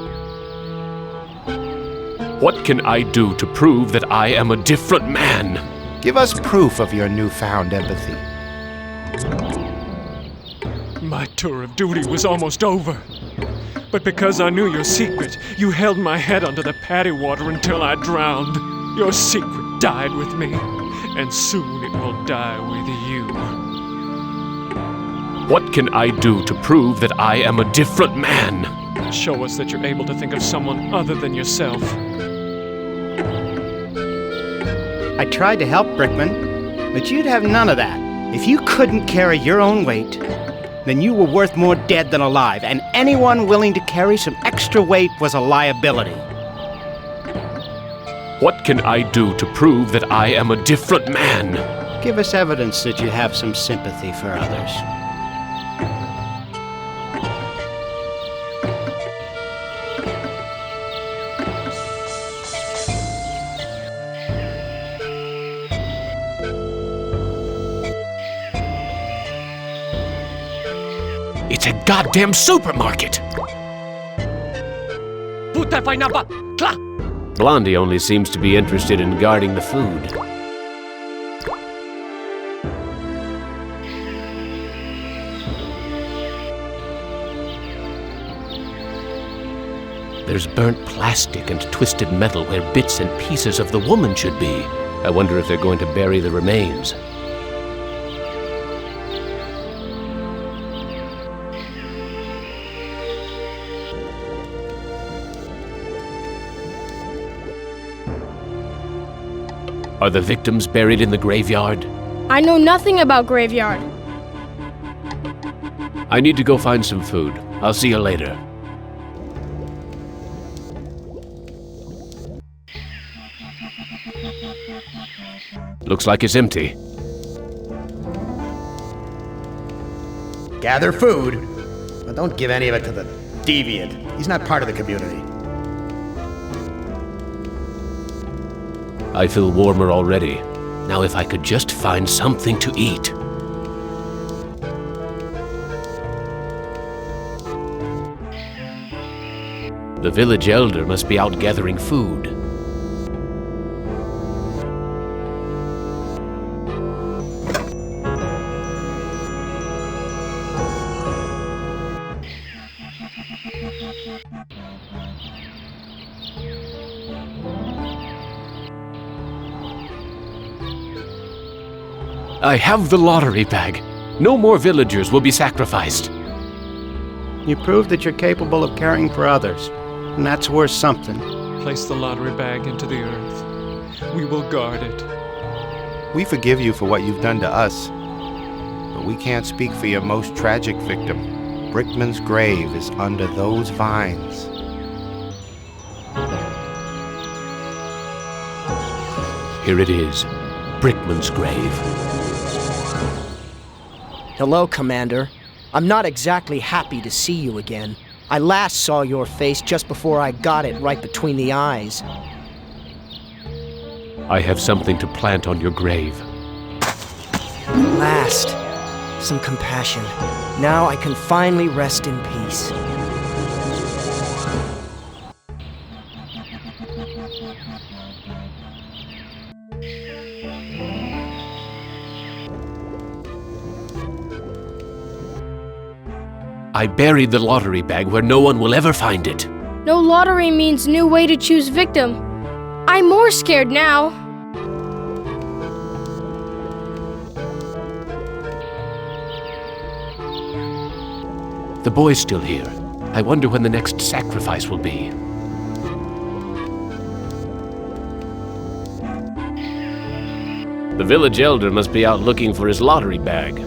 What can I do to prove that I am a different man? Give us proof of your newfound empathy. My tour of duty was almost over. But because I knew your secret, you held my head under the paddy water until I drowned. Your secret died with me, and soon it will die with you. What can I do to prove that I am a different man? Show us that you're able to think of someone other than yourself. I tried to help, Brickman, but you'd have none of that. If you couldn't carry your own weight, then you were worth more dead than alive, and anyone willing to carry some extra weight was a liability. What can I do to prove that I am a different man? Give us evidence that you have some sympathy for others. It's a goddamn supermarket! Blondie only seems to be interested in guarding the food. There's burnt plastic and twisted metal where bits and pieces of the woman should be. I wonder if they're going to bury the remains. Are the victims buried in the graveyard? I know nothing about graveyard. I need to go find some food. I'll see you later. Looks like it's empty. Gather food, but don't give any of it to the deviant. He's not part of the community. I feel warmer already. Now if I could just find something to eat. The village elder must be out gathering food. I have the lottery bag. No more villagers will be sacrificed. You prove that you're capable of caring for others, and that's worth something. Place the lottery bag into the earth. We will guard it. We forgive you for what you've done to us, but we can't speak for your most tragic victim. Brickman's grave is under those vines. Here it is, Brickman's grave. Hello, Commander. I'm not exactly happy to see you again. I last saw your face just before I got it right between the eyes. I have something to plant on your grave. At last, some compassion. Now I can finally rest in peace. I buried the lottery bag where no one will ever find it. No lottery means new way to choose victim. I'm more scared now. The boy's still here. I wonder when the next sacrifice will be. The village elder must be out looking for his lottery bag.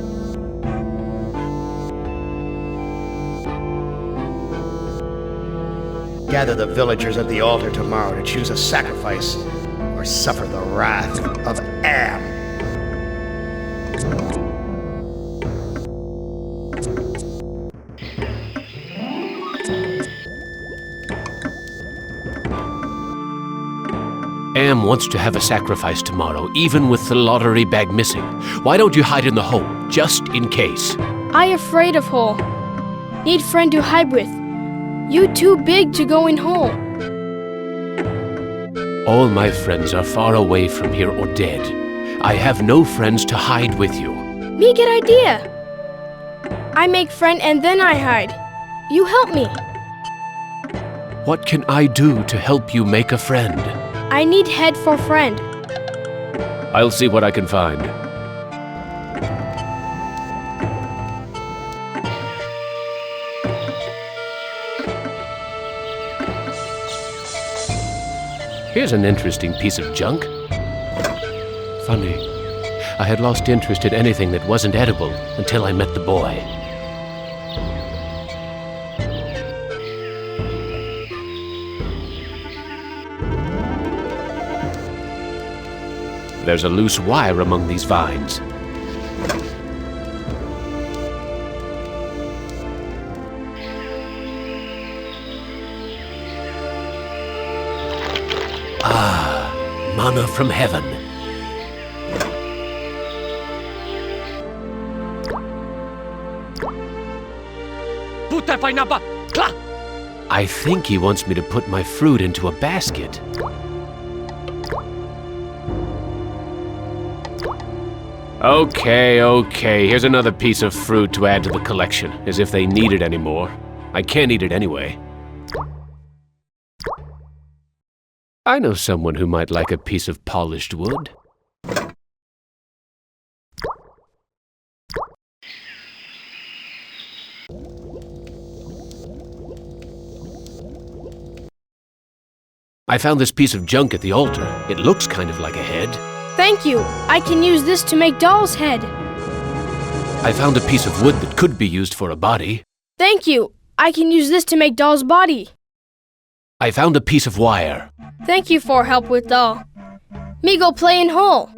Gather the villagers at the altar tomorrow to choose a sacrifice or suffer the wrath of Am. Am wants to have a sacrifice tomorrow, even with the lottery bag missing. Why don't you hide in the hole, just in case? I afraid of hole. Need friend to hide with. You too big to go in hole. All my friends are far away from here or dead. I have no friends to hide with you. Me get idea. I make friend and then I hide. You help me. What can I do to help you make a friend? I need head for friend. I'll see what I can find. Here's an interesting piece of junk. Funny. I had lost interest in anything that wasn't edible until I met the boy. There's a loose wire among these vines. Ah, manna from heaven. I think he wants me to put my fruit into a basket. Okay, here's another piece of fruit to add to the collection, as if they need it anymore. I can't eat it anyway. I know someone who might like a piece of polished wood. I found this piece of junk at the altar. It looks kind of like a head. Thank you. I can use this to make Doll's head. I found a piece of wood that could be used for a body. Thank you. I can use this to make Doll's body. I found a piece of wire. Thank you for help with Doll. Me go play in hole.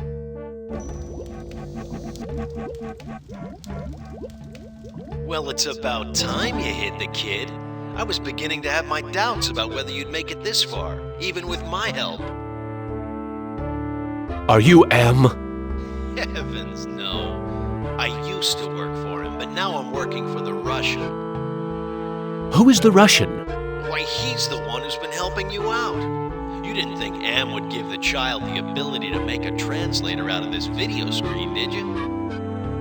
Well, it's about time you hit the kid. I was beginning to have my doubts about whether you'd make it this far, even with my help. Are you M? Heavens, no. I used to work for him, but now I'm working for the Russian. Who is the Russian? Why, he's the one who's been helping you out. You didn't think Am would give the child the ability to make a translator out of this video screen, did you?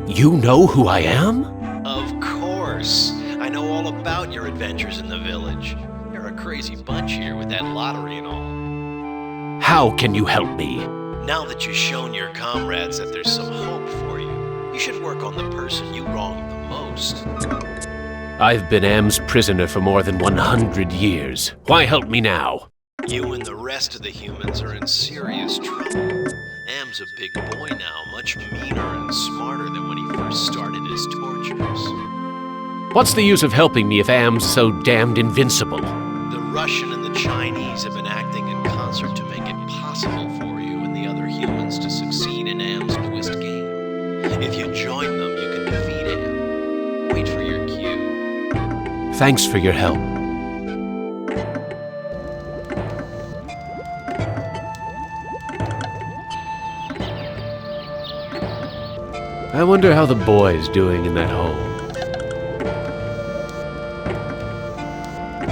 You know who I am? Of course. I know all about your adventures in the village. You're a crazy bunch here with that lottery and all. How can you help me? Now that you've shown your comrades that there's some hope for you, you should work on the person you wronged the most. I've been Am's prisoner for more than 100 years. Why help me now? You and the rest of the humans are in serious trouble. Am's a big boy now, much meaner and smarter than when he first started his tortures. What's the use of helping me if Am's so damned invincible? The Russian and the Chinese have been acting in concert to make it possible for you and the other humans to succeed in Am's newest game. If you join them, you can defeat Am. Wait for your cue. Thanks for your help. I wonder how the boy's doing in that hole.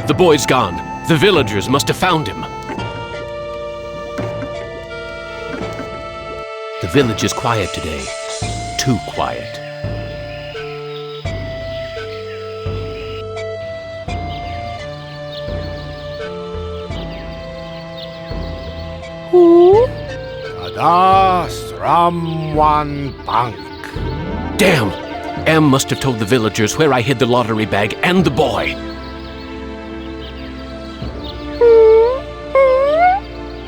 The boy's gone. The villagers must have found him. The village is quiet today. Too quiet. Tada Stramwan Bank. Damn! Am must have told the villagers where I hid the lottery bag and the boy.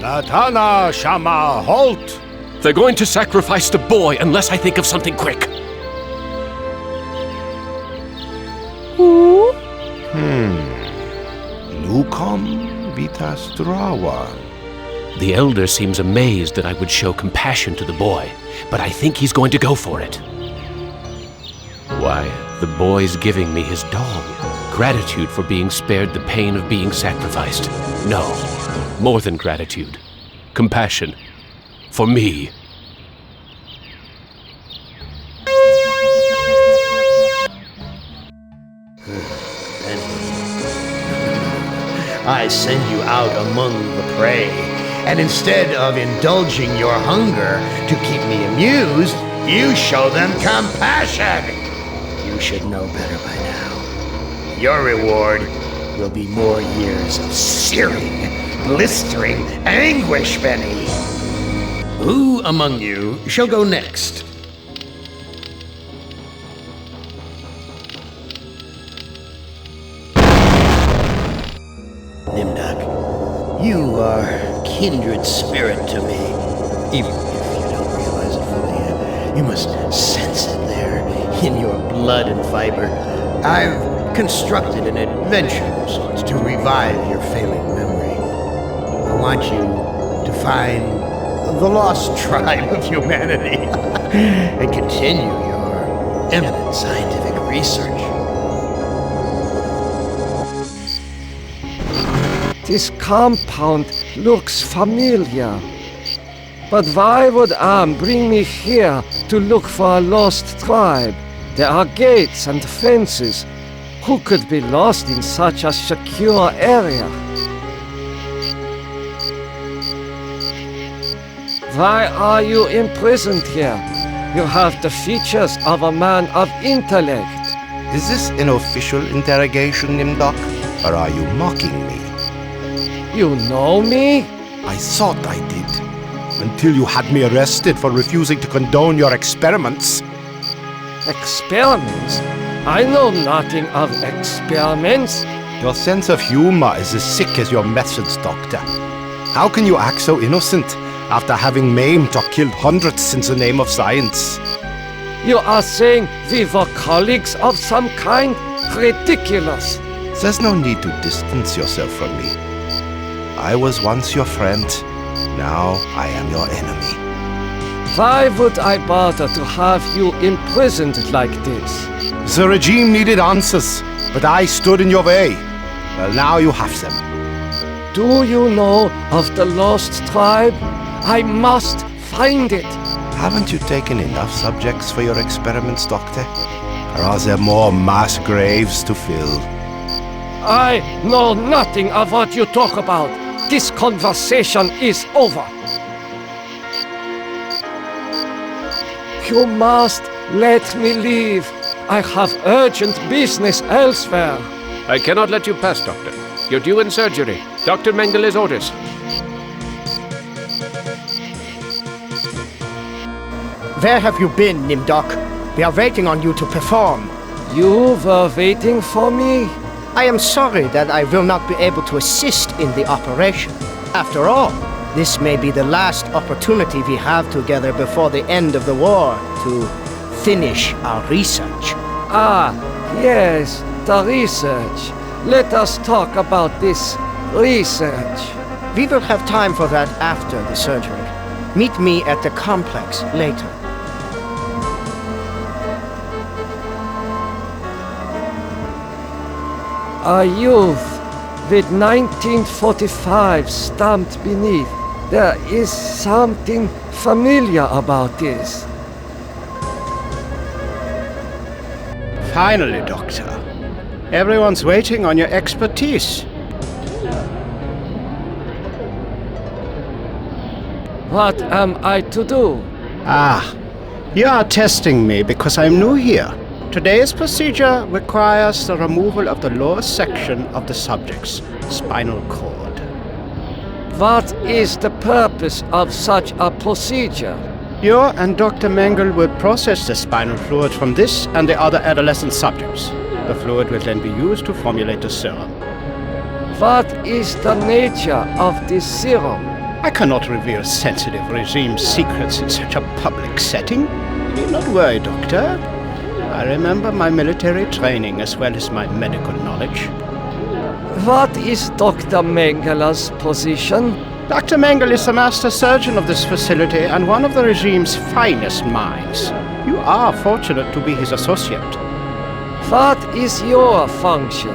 Latana Shama, halt! They're going to sacrifice the boy unless I think of something quick. Lukom Vitastrawan. The elder seems amazed that I would show compassion to the boy, but I think he's going to go for it. Why, the boy's giving me his doll. Gratitude for being spared the pain of being sacrificed. No, more than gratitude. Compassion. For me. I send you out among the prey, and instead of indulging your hunger to keep me amused, you show them compassion. You should know better by now. Your reward will be more years of searing, blistering anguish, Benny. Who among you shall go next? Nimdok, you are kindred spirit to me. Even if you don't realize it fully yet, you must sense it there in your blood and fiber. I've constructed an adventure of sorts to revive your failing memory. I want you to find the lost tribe of humanity and continue your eminent scientific research. This compound looks familiar. But why would Am bring me here to look for a lost tribe? There are gates and fences. Who could be lost in such a secure area? Why are you imprisoned here? You have the features of a man of intellect. Is this an official interrogation, Nimdok? Or are you mocking me? You know me? I thought I did. Until you had me arrested for refusing to condone your experiments. Experiments? I know nothing of experiments. Your sense of humor is as sick as your methods, Doctor. How can you act so innocent after having maimed or killed hundreds in the name of science. You are saying we were colleagues of some kind? Ridiculous. There's no need to distance yourself from me. I was once your friend. Now I am your enemy. Why would I bother to have you imprisoned like this? The regime needed answers, but I stood in your way. Well, now you have them. Do you know of the lost tribe? I must find it. Haven't you taken enough subjects for your experiments, Doctor? Or are there more mass graves to fill? I know nothing of what you talk about. This conversation is over. You must let me leave. I have urgent business elsewhere. I cannot let you pass, Doctor. You're due in surgery. Dr. Mengel's orders. Where have you been, Nimdok? We are waiting on you to perform. You were waiting for me? I am sorry that I will not be able to assist in the operation. After all, this may be the last opportunity we have together before the end of the war to finish our research. Ah, yes, the research. Let us talk about this research. We will have time for that after the surgery. Meet me at the complex later. A youth with 1945 stamped beneath. There is something familiar about this. Finally, Doctor. Everyone's waiting on your expertise. What am I to do? Ah, you are testing me because I'm new here. Today's procedure requires the removal of the lower section of the subject's spinal cord. What is the purpose of such a procedure? You and Dr. Mengel will process the spinal fluid from this and the other adolescent subjects. The fluid will then be used to formulate the serum. What is the nature of this serum? I cannot reveal sensitive regime secrets in such a public setting. You need not worry, Doctor. I remember my military training as well as my medical knowledge. What is Dr. Mengel's position? Dr. Mengel is the master surgeon of this facility and one of the regime's finest minds. You are fortunate to be his associate. What is your function?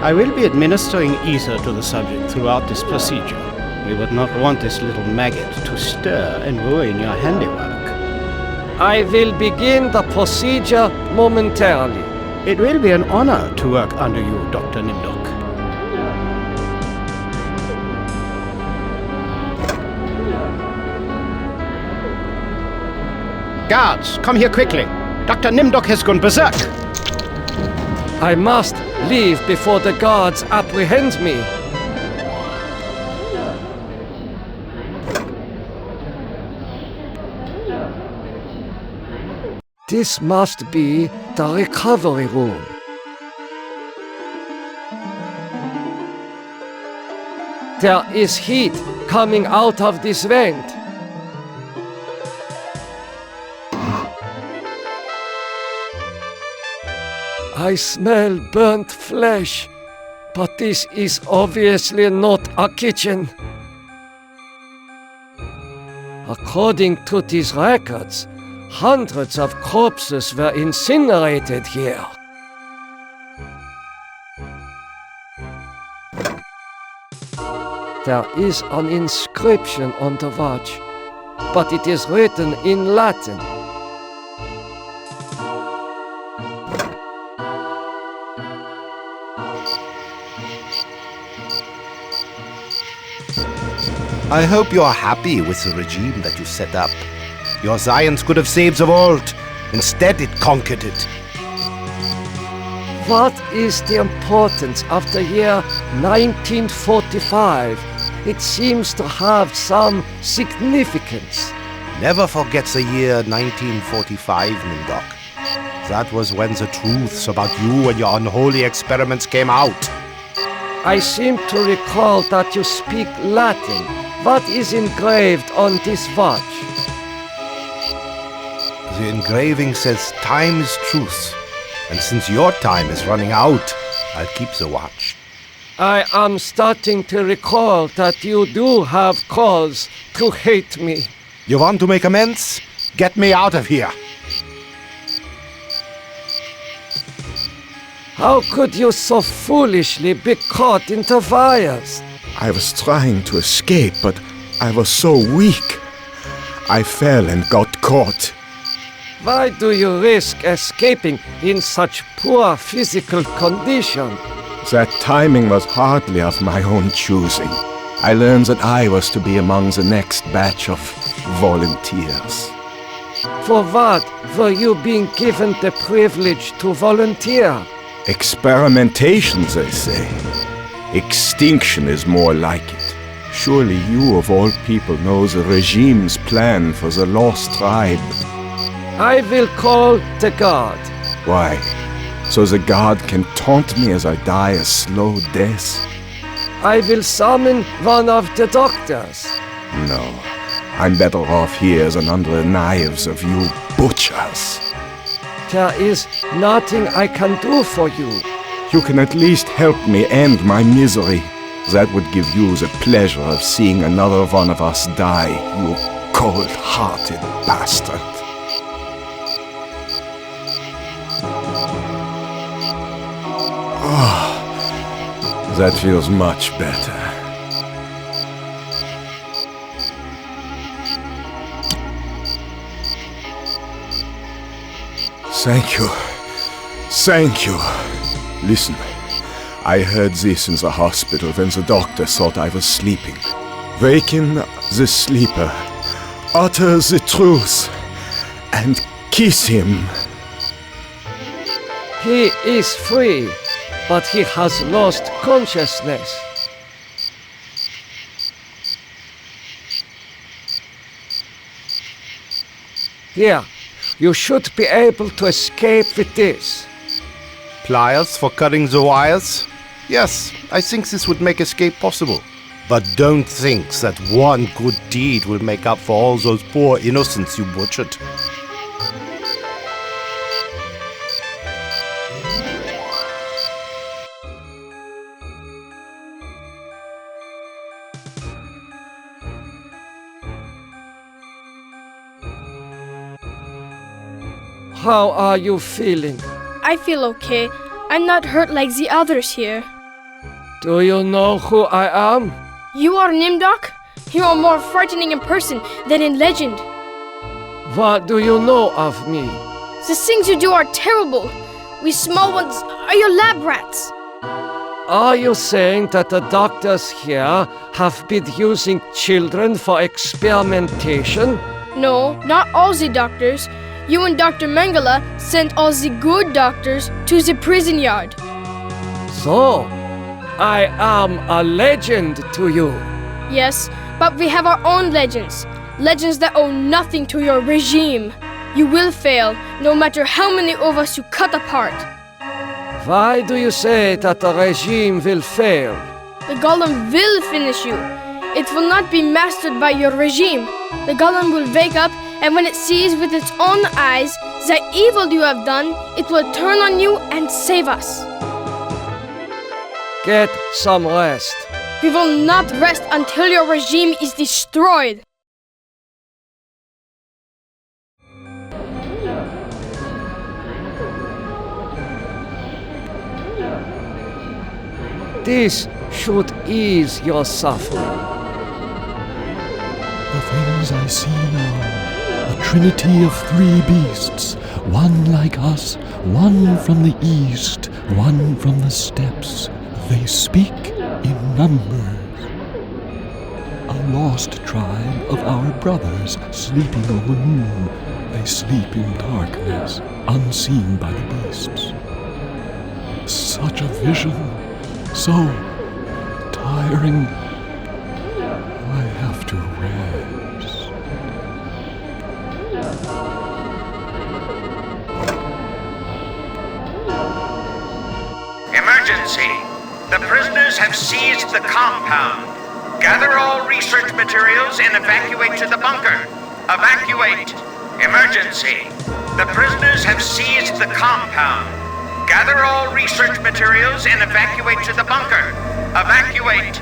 I will be administering ether to the subject throughout this procedure. We would not want this little maggot to stir and ruin your handiwork. I will begin the procedure momentarily. It will be an honor to work under you, Dr. Nimdok. Guards, come here quickly. Dr. Nimdok has gone berserk. I must leave before the guards apprehend me. This must be the recovery room. There is heat coming out of this vent. I smell burnt flesh, but this is obviously not a kitchen. According to these records, hundreds of corpses were incinerated here. There is an inscription on the watch, but it is written in Latin. I hope you are happy with the regime that you set up. Your science could have saved the world. Instead, it conquered it. What is the importance of the year 1945? It seems to have some significance. Never forget the year 1945, Nimdok. That was when the truths about you and your unholy experiments came out. I seem to recall that you speak Latin. What is engraved on this watch? The engraving says time is truth. And since your time is running out, I'll keep the watch. I am starting to recall that you do have cause to hate me. You want to make amends? Get me out of here. How could you so foolishly be caught in the wires? I was trying to escape, but I was so weak. I fell and got caught. Why do you risk escaping in such poor physical condition? That timing was hardly of my own choosing. I learned that I was to be among the next batch of volunteers. For what were you being given the privilege to volunteer? Experimentation, they say. Extinction is more like it. Surely you of all people know the regime's plan for the lost tribe. I will call the guard. Why? So the guard can taunt me as I die a slow death? I will summon one of the doctors. No, I'm better off here than under the knives of you butchers. There is nothing I can do for you. You can at least help me end my misery. That would give you the pleasure of seeing another one of us die, you cold-hearted bastard. Oh, that feels much better. Thank you. Thank you. Listen, I heard this in the hospital when the doctor thought I was sleeping. Waken the sleeper, utter the truth, and kiss him. He is free, but he has lost consciousness. Here, you should be able to escape with this. Pliers for cutting the wires? Yes, I think this would make escape possible. But don't think that one good deed will make up for all those poor innocents you butchered. How are you feeling? I feel okay. I'm not hurt like the others here. Do you know who I am? You are Nimdok? You are more frightening in person than in legend. What do you know of me? The things you do are terrible. We small ones are your lab rats. Are you saying that the doctors here have been using children for experimentation? No, not all the doctors. You and Dr. Mengele sent all the good doctors to the prison yard. So, I am a legend to you. Yes, but we have our own legends. Legends that owe nothing to your regime. You will fail, no matter how many of us you cut apart. Why do you say that the regime will fail? The golem will finish you. It will not be mastered by your regime. The golem will wake up, and when it sees with its own eyes the evil you have done, it will turn on you and save us. Get some rest. We will not rest until your regime is destroyed. This should ease your suffering. The things I see now, a trinity of three beasts, one like us, one from the east, one from the steppes. They speak in numbers. A lost tribe of our brothers sleeping on the moon. They sleep in darkness, unseen by the beasts. Such a vision, so tiring. I have to rest. Emergency! The prisoners have seized the compound. Gather all research materials and evacuate to the bunker. Evacuate! Emergency! The prisoners have seized the compound. Gather all research materials and evacuate to the bunker. Evacuate!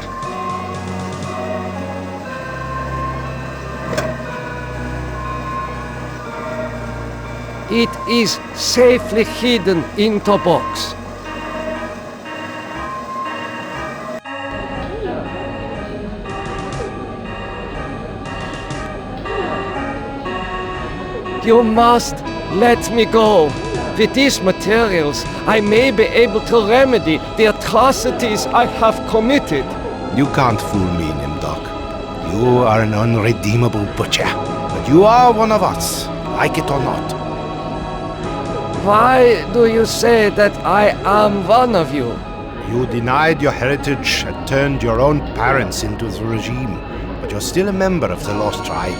It is safely hidden in the box. You must let me go. With these materials, I may be able to remedy the atrocities I have committed. You can't fool me, Nimdok. You are an unredeemable butcher. But you are one of us, like it or not. Why do you say that I am one of you? You denied your heritage and turned your own parents into the regime. But you're still a member of the Lost Tribe.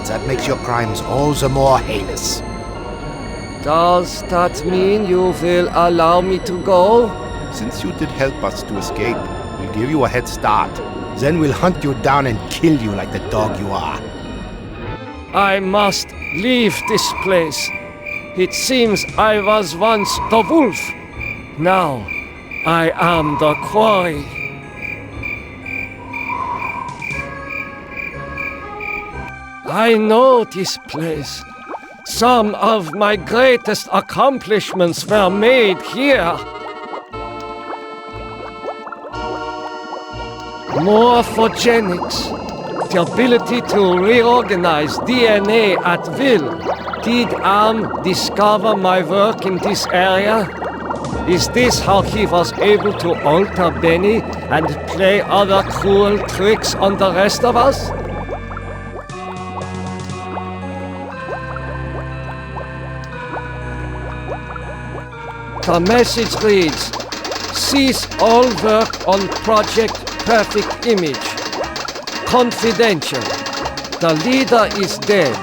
And that makes your crimes all the more heinous. Does that mean you will allow me to go? Since you did help us to escape, we'll give you a head start. Then we'll hunt you down and kill you like the dog you are. I must leave this place. It seems I was once the wolf. Now, I am the quarry. I know this place. Some of my greatest accomplishments were made here. Morphogenics, the ability to reorganize DNA at will. Did Am discover my work in this area? Is this how he was able to alter Benny and play other cruel tricks on the rest of us? The message reads, cease all work on Project Perfect Image. Confidential. The leader is dead,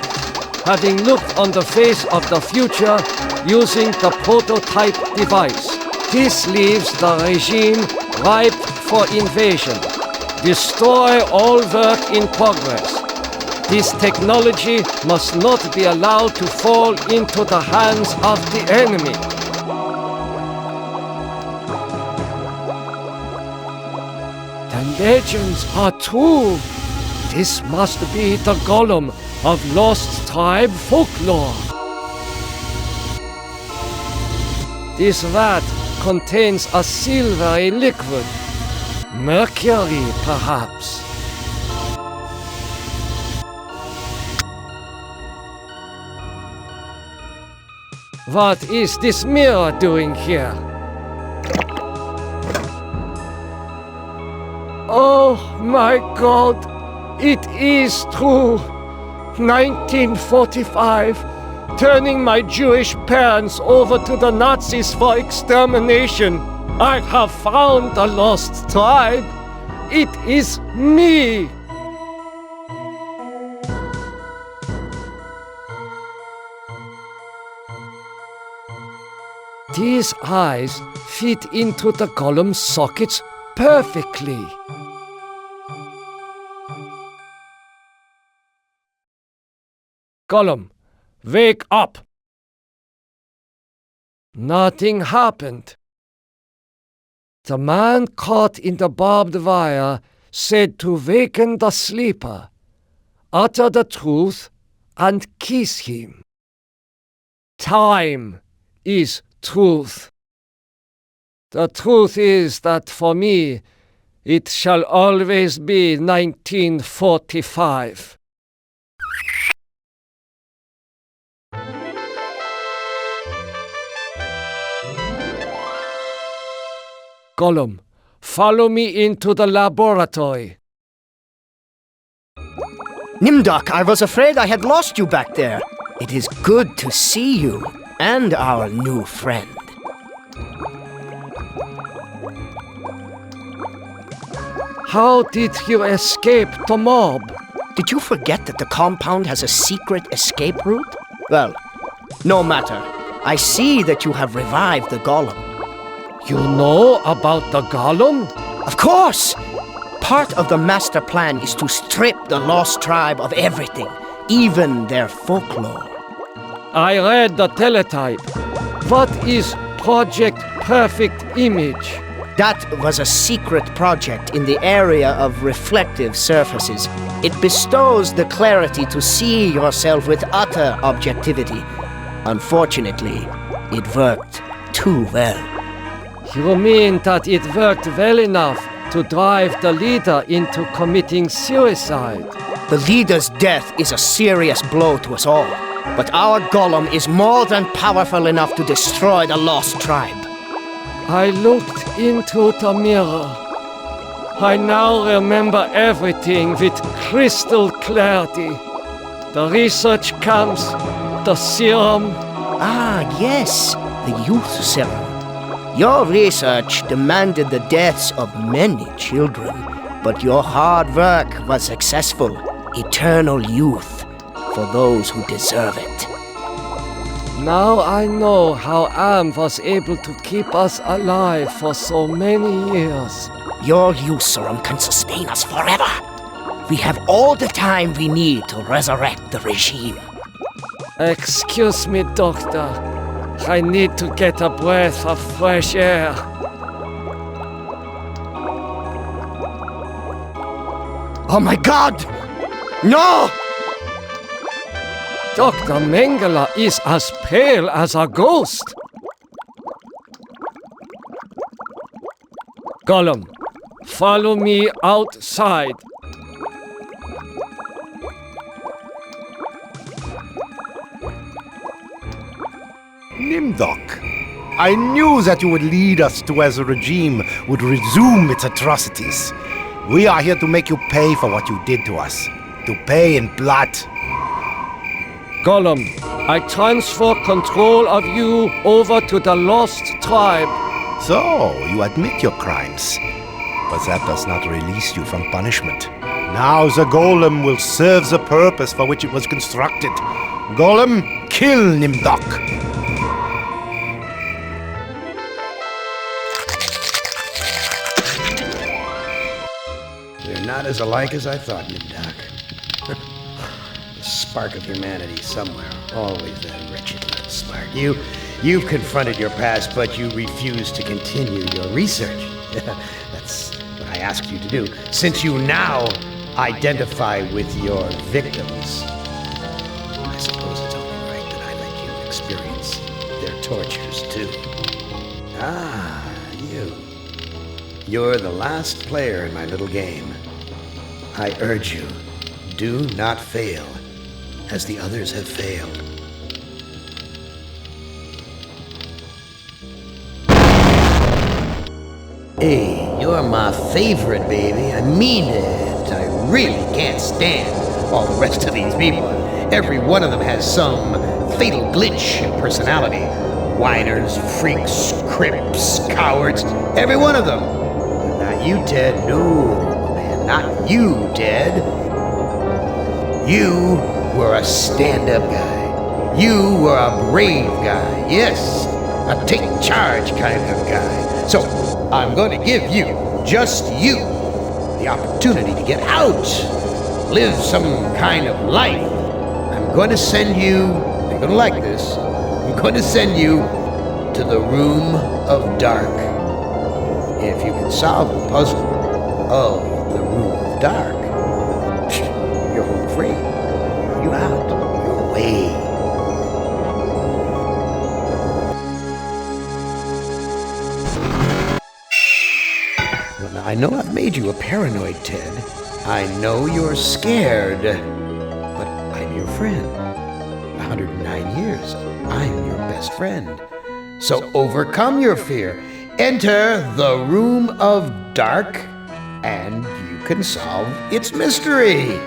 having looked on the face of the future using the prototype device. This leaves the regime ripe for invasion. Destroy all work in progress. This technology must not be allowed to fall into the hands of the enemy. The legends are true. This must be the golem of Lost Tribe folklore. This vat contains a silvery liquid. Mercury, perhaps. What is this mirror doing here? Oh my God, it is true. 1945, turning my Jewish parents over to the Nazis for extermination. I have found the Lost Tribe. It is me. These eyes fit into the golem's sockets perfectly. Golem, wake up! Nothing happened. The man caught in the barbed wire said to waken the sleeper, utter the truth, and kiss him. Time is truth. The truth is that for me, it shall always be 1945. Golem, follow me into the laboratory. Nimdok, I was afraid I had lost you back there. It is good to see you and our new friend. How did you escape the mob? Did you forget that the compound has a secret escape route? Well, no matter. I see that you have revived the golem. You know about the golem? Of course! Part of the master plan is to strip the lost tribe of everything, even their folklore. I read the teletype. What is Project Perfect Image? That was a secret project in the area of reflective surfaces. It bestows the clarity to see yourself with utter objectivity. Unfortunately, it worked too well. You mean that it worked well enough to drive the leader into committing suicide? The leader's death is a serious blow to us all. But our golem is more than powerful enough to destroy the lost tribe. I looked into the mirror. I now remember everything with crystal clarity. The research camps, the serum. Ah, yes, the youth serum. Your research demanded the deaths of many children, but your hard work was successful. Eternal youth for those who deserve it. Now I know how Am was able to keep us alive for so many years. Your youth serum can sustain us forever. We have all the time we need to resurrect the regime. Excuse me, Doctor. I need to get a breath of fresh air. Oh my God! No! Dr. Mengele is as pale as a ghost. Gollum, follow me outside. Nimdok, I knew that you would lead us to where the regime would resume its atrocities. We are here to make you pay for what you did to us. To pay in blood. Gollum, I transfer control of you over to the lost tribe. So, you admit your crimes. But that does not release you from punishment. Now the golem will serve the purpose for which it was constructed. Golem, kill Nimdok. They're not as alike as I thought, Nimdok. The spark of humanity somewhere. Always that wretched little spark. You've confronted your past, but you refuse to continue your research. That's what I asked you to do. Since you now identify with your victims, I suppose it's only right that I let you experience their tortures too. Ah, you. You're the last player in my little game. I urge you, do not fail, as the others have failed. Hey, you're my favorite, baby. I mean it. I really can't stand all the rest of these people. Every one of them has some fatal glitch in personality. Whiners, freaks, crips, cowards, every one of them. But not you, Ted. No, man, not you, Ted. You were a stand-up guy. You were a brave guy. Yes, a take charge kind of guy. So, I'm going to give you, just you, the opportunity to get out, live some kind of life. I'm going to send you, you're going to like this, I'm going to send you to the Room of Dark. If you can solve the puzzle of the Room of Dark, you're home free. You're out, you're away. I know I've made you a paranoid, Ted. I know you're scared. But I'm your friend. 109 years. I'm your best friend. So overcome your fear. Enter the Room of Dark, and you can solve its mystery.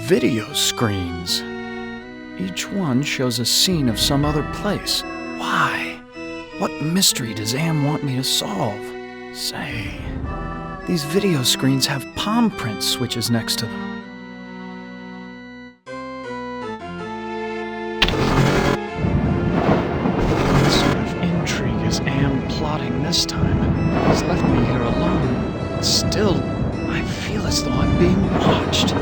Video screens. Each one shows a scene of some other place. Why? What mystery does Am want me to solve? Say, these video screens have palm print switches next to them. last time. He's left me here alone. Still, I feel as though I'm being watched.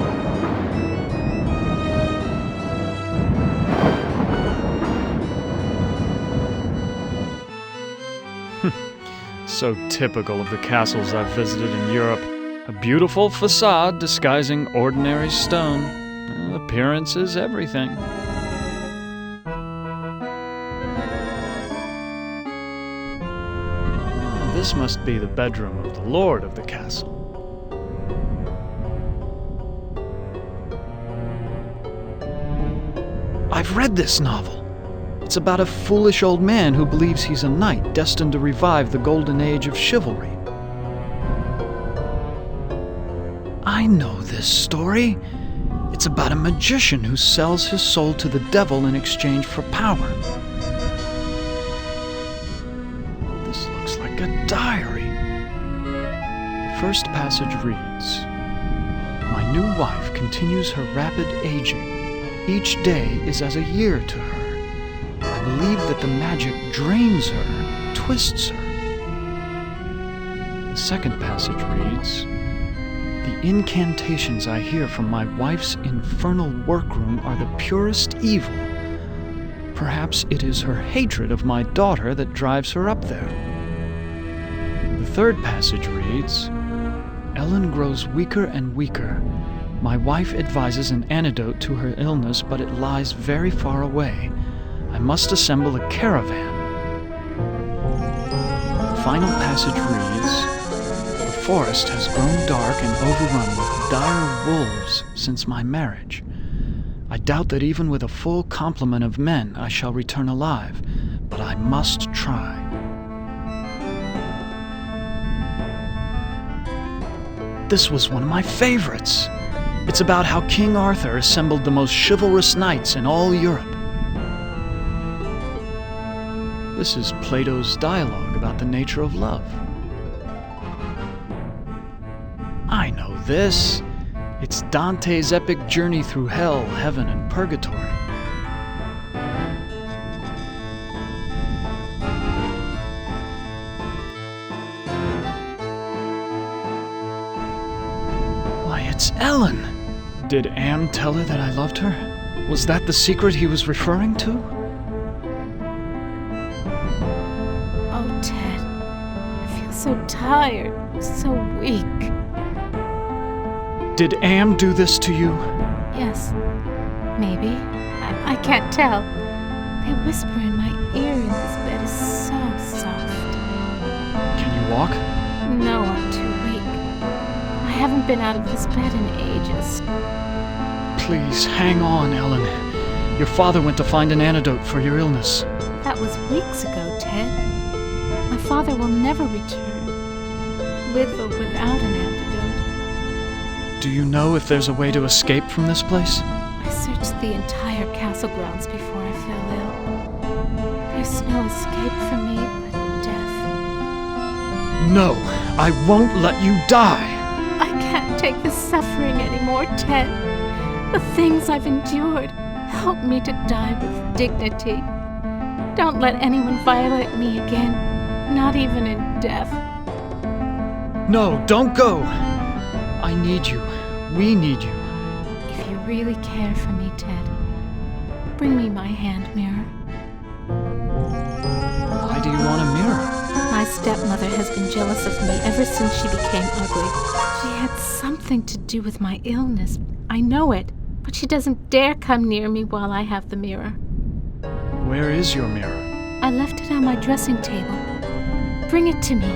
So typical of the castles I've visited in Europe. A beautiful facade disguising ordinary stone. Appearance is everything. This must be the bedroom of the lord of the castle. I've read this novel. It's about a foolish old man who believes he's a knight destined to revive the golden age of chivalry. I know this story. It's about a magician who sells his soul to the devil in exchange for power. This looks like a diary. The first passage reads, "My new wife continues her rapid aging. Each day is as a year to her. I believe that the magic drains her, twists her." The second passage reads, "The incantations I hear from my wife's infernal workroom are the purest evil. Perhaps it is her hatred of my daughter that drives her up there." The third passage reads, "Ellen grows weaker and weaker. My wife advises an antidote to her illness, but it lies very far away. I must assemble a caravan." The final passage reads, "The forest has grown dark and overrun with dire wolves since my marriage. I doubt that even with a full complement of men I shall return alive, but I must try." This was one of my favorites. It's about how King Arthur assembled the most chivalrous knights in all Europe. This is Plato's dialogue about the nature of love. I know this. It's Dante's epic journey through hell, heaven, and purgatory. Why, it's Ellen! Did Am tell her that I loved her? Was that the secret he was referring to? Oh, Ted. I feel so tired, so weak. Did Am do this to you? Yes, maybe. I can't tell. They whisper in my ear and this bed is so soft. Can you walk? No, I'm too weak. I haven't been out of this bed in ages. Please, hang on, Ellen. Your father went to find an antidote for your illness. That was weeks ago, Ted. My father will never return, with or without an antidote. Do you know if there's a way to escape from this place? I searched the entire castle grounds before I fell ill. There's no escape for me but death. No, I won't let you die. I can't take this suffering anymore, Ted. The things I've endured, help me to die with dignity. Don't let anyone violate me again, not even in death. No, don't go. I need you. We need you. If you really care for me, Ted, bring me my hand mirror. Why do you want a mirror? My stepmother has been jealous of me ever since she became ugly. She had something to do with my illness. I know it, but she doesn't dare come near me while I have the mirror. Where is your mirror? I left it on my dressing table. Bring it to me.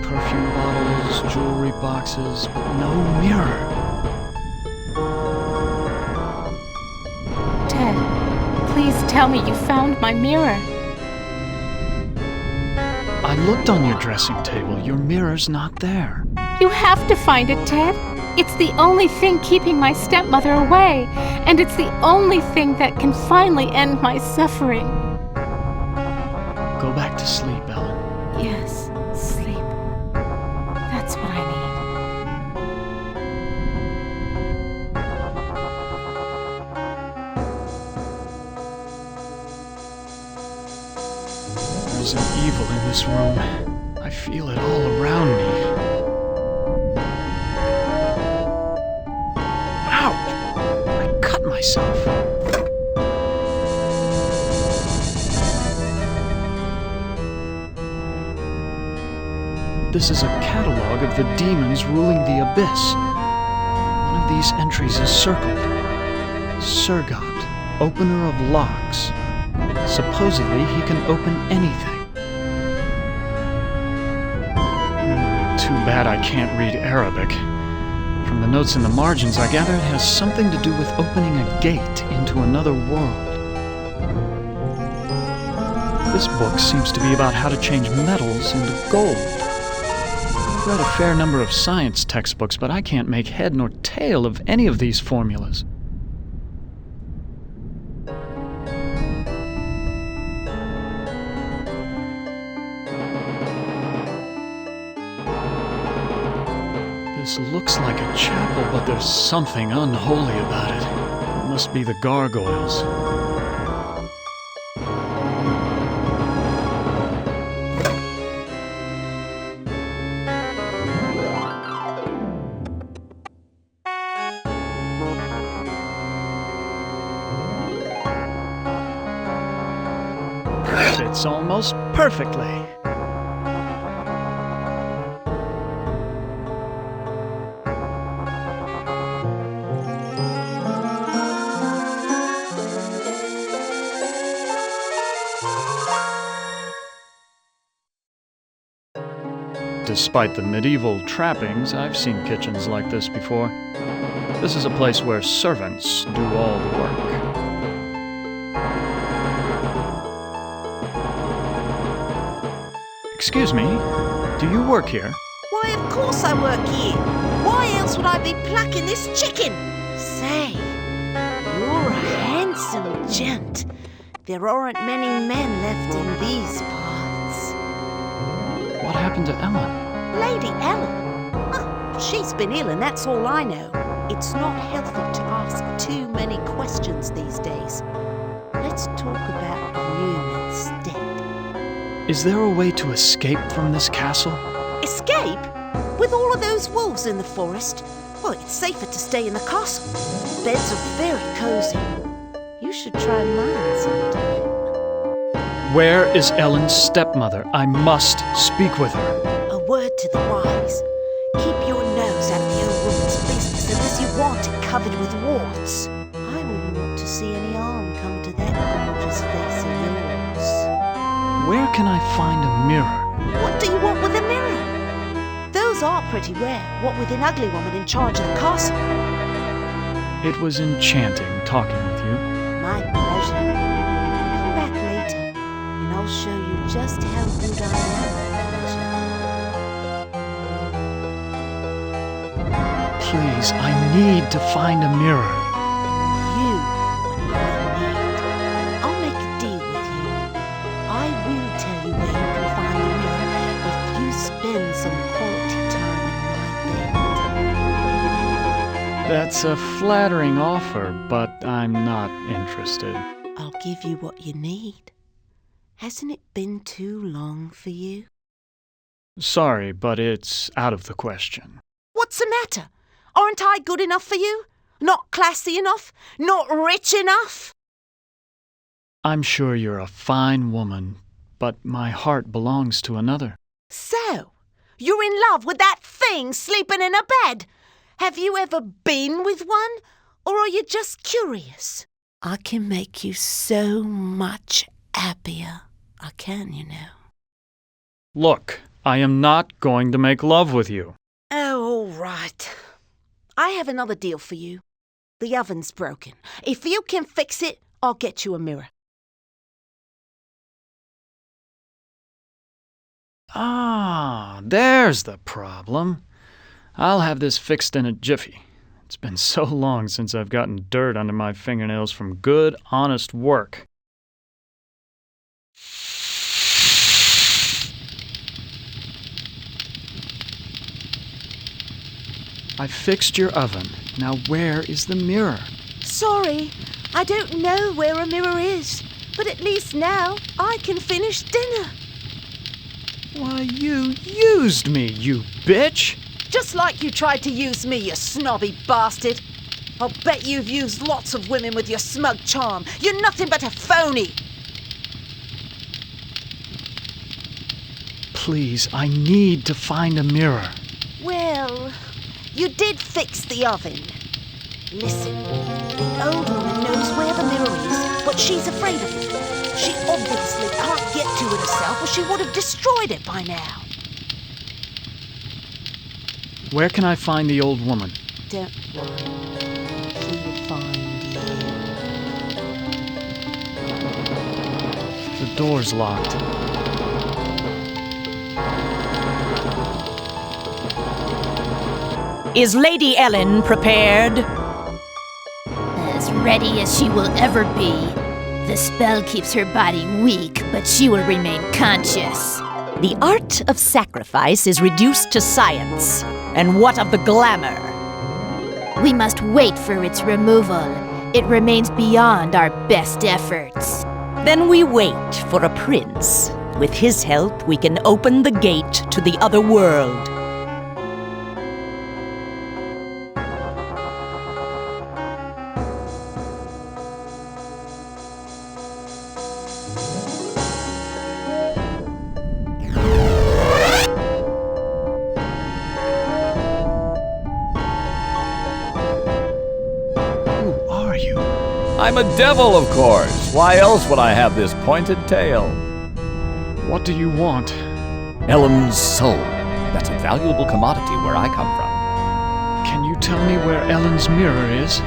Perfume bottles, jewelry boxes, but no mirror. Ted, please tell me you found my mirror. I looked on your dressing table. Your mirror's not there. You have to find it, Ted. It's the only thing keeping my stepmother away, and it's the only thing that can finally end my suffering. Go back to sleep, Ellen. Yes, sleep. That's what I need. evil in this room. I feel it all around me. Ow! I cut myself. This is a catalog of the demons ruling the abyss. One of these entries is circled. Surgot, opener of locks. Supposedly, he can open anything. Too bad I can't read Arabic. From the notes in the margins, I gather it has something to do with opening a gate into another world. This book seems to be about how to change metals into gold. I've read a fair number of science textbooks, but I can't make head nor tail of any of these formulas. This looks like a chapel, but there's something unholy about it. It must be the gargoyles. Fits almost perfectly. Despite the medieval trappings, I've seen kitchens like this before. This is a place where servants do all the work. Excuse me, do you work here? Why, of course I work here. Why else would I be plucking this chicken? Say, you're a handsome gent. There aren't many men left in these parts. What happened to Ellen? Lady Ellen? Oh, she's been ill and that's all I know. It's not healthy to ask too many questions these days. Let's talk about you instead. Is there a way to escape from this castle? Escape? With all of those wolves in the forest? Well, it's safer to stay in the castle. Beds are very cozy. You should try mine sometime. Where is Ellen's stepmother? I must speak with her. A word to the wise. Keep your nose out of the old woman's business unless you want it covered with warts. I wouldn't want to see any harm come to that gorgeous face of yours. Where can I find a mirror? What do you want with a mirror? Those are pretty rare, what with an ugly woman in charge of the castle. It was enchanting talking with you. My pleasure. Come back later, and I'll show you just how good I am at pleasure. Please, I need to find a mirror. You when I need. I'll make a deal with you. I will tell you where you can find the mirror if you spend some quality time in my bed. That's a flattering offer, but I'm not interested. I'll give you what you need. Hasn't it been too long for you? Sorry, but it's out of the question. What's the matter? Aren't I good enough for you? Not classy enough? Not rich enough? I'm sure you're a fine woman, but my heart belongs to another. So, you're in love with that thing sleeping in a bed? Have you ever been with one? Or are you just curious? I can make you so much happier. I can, you know. Look, I am not going to make love with you. Oh, all right. I have another deal for you. The oven's broken. If you can fix it, I'll get you a mirror. Ah, there's the problem. I'll have this fixed in a jiffy. It's been so long since I've gotten dirt under my fingernails from good, honest work. I fixed your oven. Now where is the mirror? Sorry, I don't know where a mirror is, but at least now I can finish dinner. Why, you used me, you bitch! Just like you tried to use me, you snobby bastard. I'll bet you've used lots of women with your smug charm. You're nothing but a phony. Please, I need to find a mirror. Well, you did fix the oven. Listen, the old woman knows where the mirror is, but she's afraid of it. She obviously can't get to it herself, or she would have destroyed it by now. Where can I find the old woman? Don't worry. She'll find you. The door's locked. Is Lady Ellen prepared? As ready as she will ever be. The spell keeps her body weak, but she will remain conscious. The art of sacrifice is reduced to science. And what of the glamour? We must wait for its removal. It remains beyond our best efforts. Then we wait for a prince. With his help, we can open the gate to the other world. I'm a devil, of course. Why else would I have this pointed tail? What do you want? Ellen's soul. That's a valuable commodity where I come from. Can you tell me where Ellen's mirror is?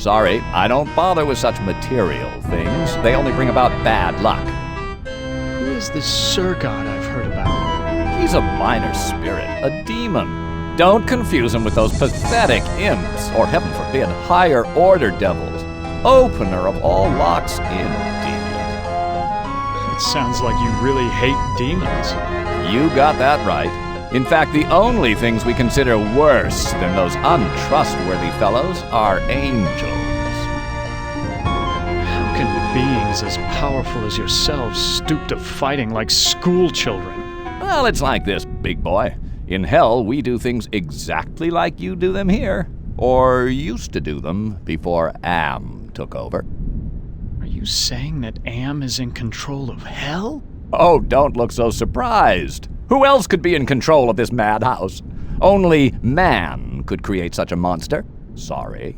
Sorry, I don't bother with such material things. They only bring about bad luck. Who is this Sir God I've heard about? He's a minor spirit, a demon. Don't confuse him with those pathetic imps, or heaven forbid, higher order devils. Opener of all locks, indeed. It sounds like you really hate demons. You got that right. In fact, the only things we consider worse than those untrustworthy fellows are angels. How can beings as powerful as yourselves stoop to fighting like school children? Well, it's like this, big boy. In hell, we do things exactly like you do them here. Or used to do them before Am took over. Are you saying that Am is in control of hell? Oh, don't look so surprised. Who else could be in control of this madhouse? Only man could create such a monster. Sorry.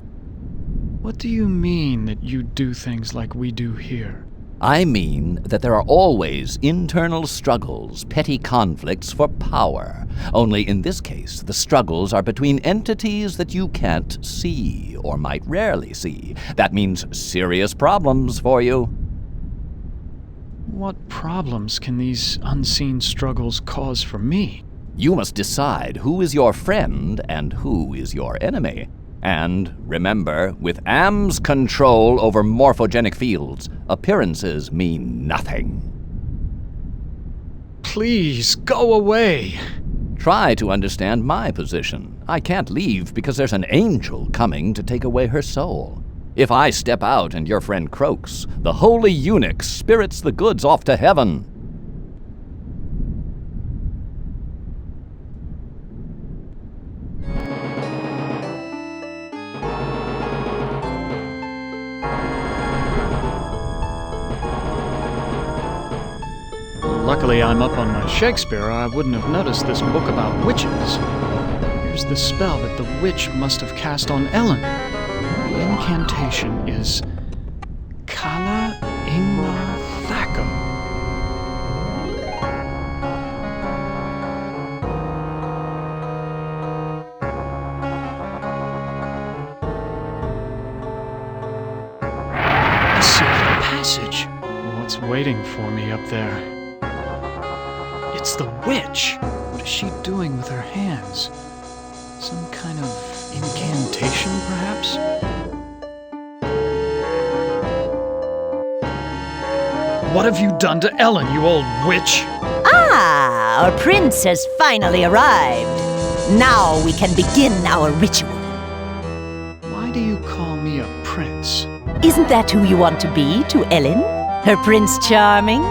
What do you mean that you do things like we do here? I mean that there are always internal struggles, petty conflicts for power. Only in this case, the struggles are between entities that you can't see, or might rarely see. That means serious problems for you. What problems can these unseen struggles cause for me? You must decide who is your friend and who is your enemy. And remember, with Am's control over morphogenic fields, appearances mean nothing. Please, go away! Try to understand my position. I can't leave because there's an angel coming to take away her soul. If I step out and your friend croaks, the holy eunuch spirits the goods off to heaven. Luckily, I'm up on my Shakespeare, or I wouldn't have noticed this book about witches. Here's the spell that the witch must have cast on Ellen. The incantation is Kala Ingmar Thako. A secret passage. What's waiting for me up there? It's the witch! What is she doing with her hands? Some kind of incantation, perhaps? What have you done to Ellen, you old witch? Ah, our prince has finally arrived. Now we can begin our ritual. Why do you call me a prince? Isn't that who you want to be to Ellen? Her Prince Charming?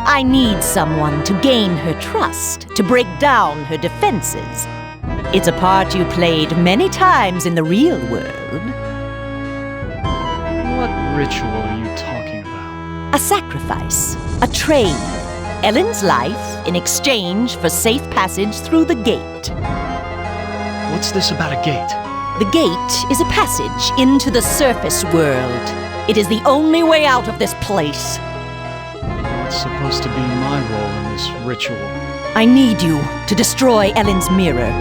I need someone to gain her trust, to break down her defenses. It's a part you played many times in the real world. What ritual are you talking about? A sacrifice, a trade. Ellen's life in exchange for safe passage through the gate. What's this about a gate? The gate is a passage into the surface world. It is the only way out of this place. What's supposed to be my role in this ritual? I need you to destroy Ellen's mirror.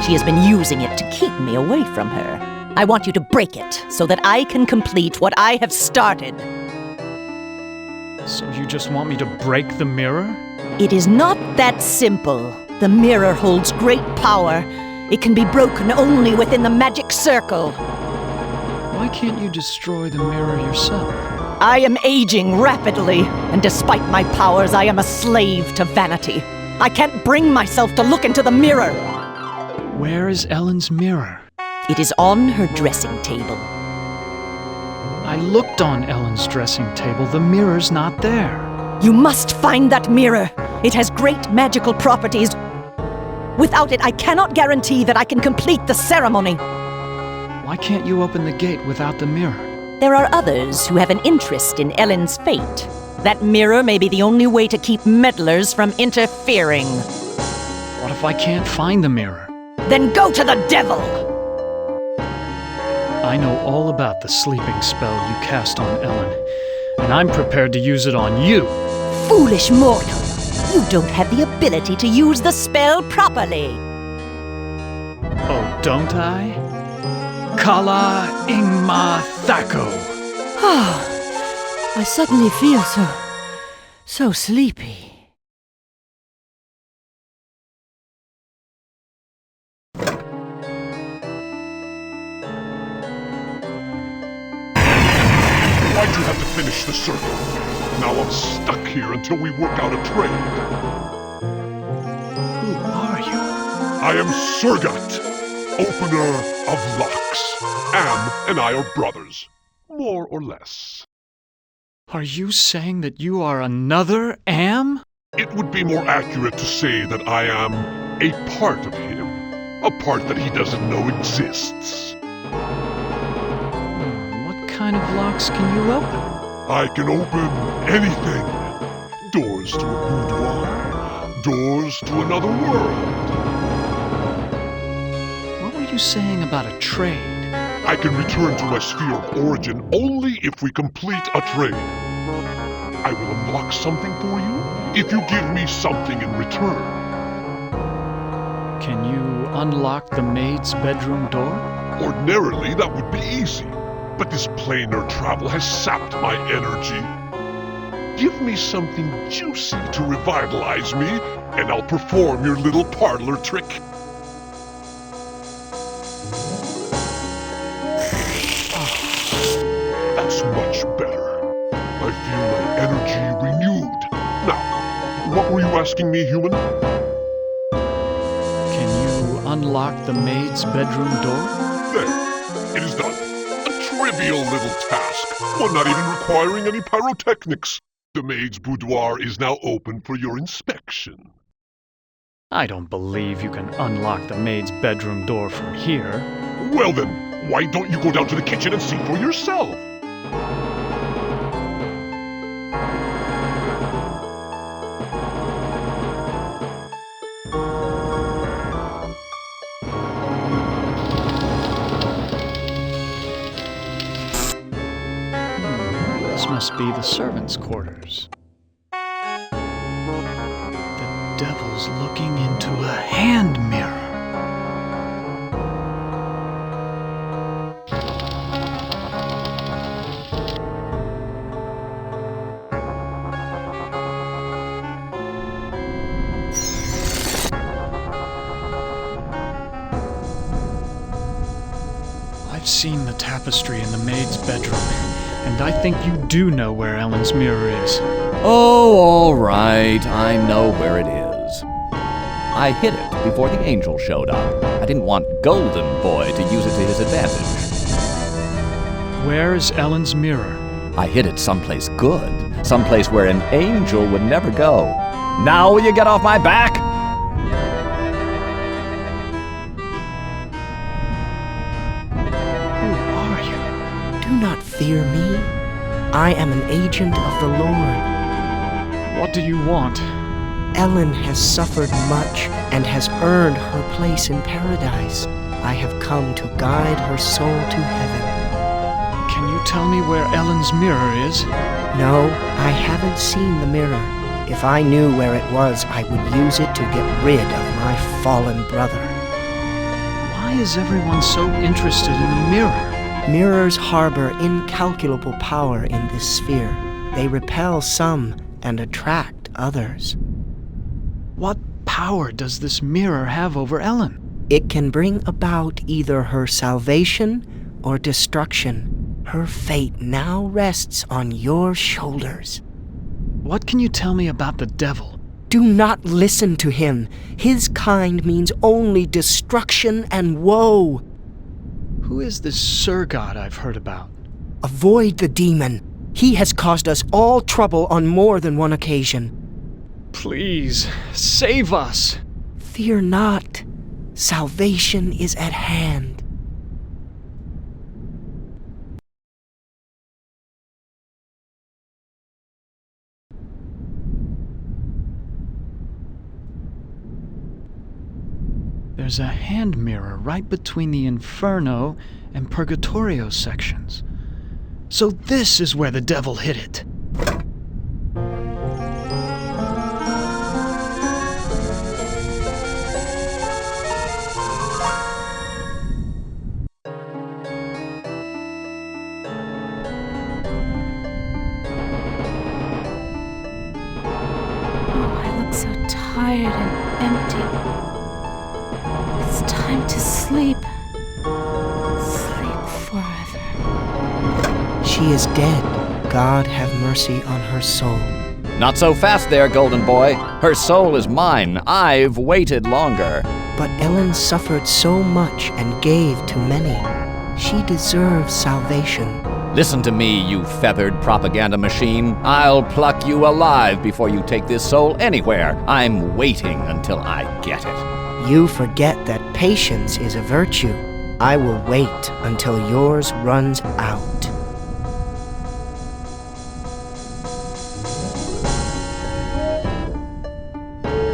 She has been using it to keep me away from her. I want you to break it so that I can complete what I have started. So you just want me to break the mirror? It is not that simple. The mirror holds great power. It can be broken only within the magic circle. Why can't you destroy the mirror yourself? I am aging rapidly, and despite my powers, I am a slave to vanity. I can't bring myself to look into the mirror. Where is Ellen's mirror? It is on her dressing table. I looked on Ellen's dressing table. The mirror's not there. You must find that mirror. It has great magical properties. Without it, I cannot guarantee that I can complete the ceremony. Why can't you open the gate without the mirror? There are others who have an interest in Ellen's fate. That mirror may be the only way to keep meddlers from interfering. What if I can't find the mirror? Then go to the devil! I know all about the sleeping spell you cast on Ellen, and I'm prepared to use it on you. Foolish mortal! You don't have the ability to use the spell properly. Oh, don't I? Kala Ingma Thako. I suddenly feel so sleepy. Why'd you have to finish the circle? Now I'm stuck here until we work out a trade. Who are you? I am Surgat, opener of locks. Am and I are brothers, more or less. Are you saying that you are another Am? It would be more accurate to say that I am a part of him. A part that he doesn't know exists. What kind of locks can you open? I can open anything. Doors to a boudoir. Doors to another world. What were you saying about a trade? I can return to my sphere of origin only if we complete a trade. I will unlock something for you if you give me something in return. Can you unlock the maid's bedroom door? Ordinarily, that would be easy. But this planar travel has sapped my energy. Give me something juicy to revitalize me, and I'll perform your little parlor trick. That's much better. I feel my energy renewed. Now, what were you asking me, human? Can you unlock the maid's bedroom door? There. It is done. Trivial little task, one not even requiring any pyrotechnics. The maid's boudoir is now open for your inspection. I don't believe you can unlock the maid's bedroom door from here. Well then, why don't you go down to the kitchen and see for yourself? This must be the servants' quarters. The devil's looking into a hand mirror. I've seen the tapestry in the maid's bedroom. And I think you do know where Ellen's mirror is. Oh, all right. I know where it is. I hid it before the angel showed up. I didn't want Golden Boy to use it to his advantage. Where is Ellen's mirror? I hid it someplace good. someplace where an angel would never go. Now will you get off my back? Who are you? Do not fear me. I am an agent of the Lord. What do you want? Ellen has suffered much and has earned her place in paradise. I have come to guide her soul to heaven. Can you tell me where Ellen's mirror is? No, I haven't seen the mirror. If I knew where it was, I would use it to get rid of my fallen brother. Why is everyone so interested in the mirror? Mirrors harbor incalculable power in this sphere. They repel some and attract others. What power does this mirror have over Ellen? It can bring about either her salvation or destruction. Her fate now rests on your shoulders. What can you tell me about the devil? Do not listen to him. His kind means only destruction and woe. Who is this Sir God I've heard about? Avoid the demon. He has caused us all trouble on more than one occasion. Please, save us. Fear not. Salvation is at hand. There's a hand mirror right between the Inferno and Purgatorio sections. So this is where the devil hid it. So tired and empty. It's time to sleep. Sleep forever. She is dead. God have mercy on her soul. Not so fast there, Golden Boy. Her soul is mine. I've waited longer. But Ellen suffered so much and gave to many. She deserves salvation. Listen to me, you feathered propaganda machine. I'll pluck you alive before you take this soul anywhere. I'm waiting until I get it. You forget that patience is a virtue. I will wait until yours runs out.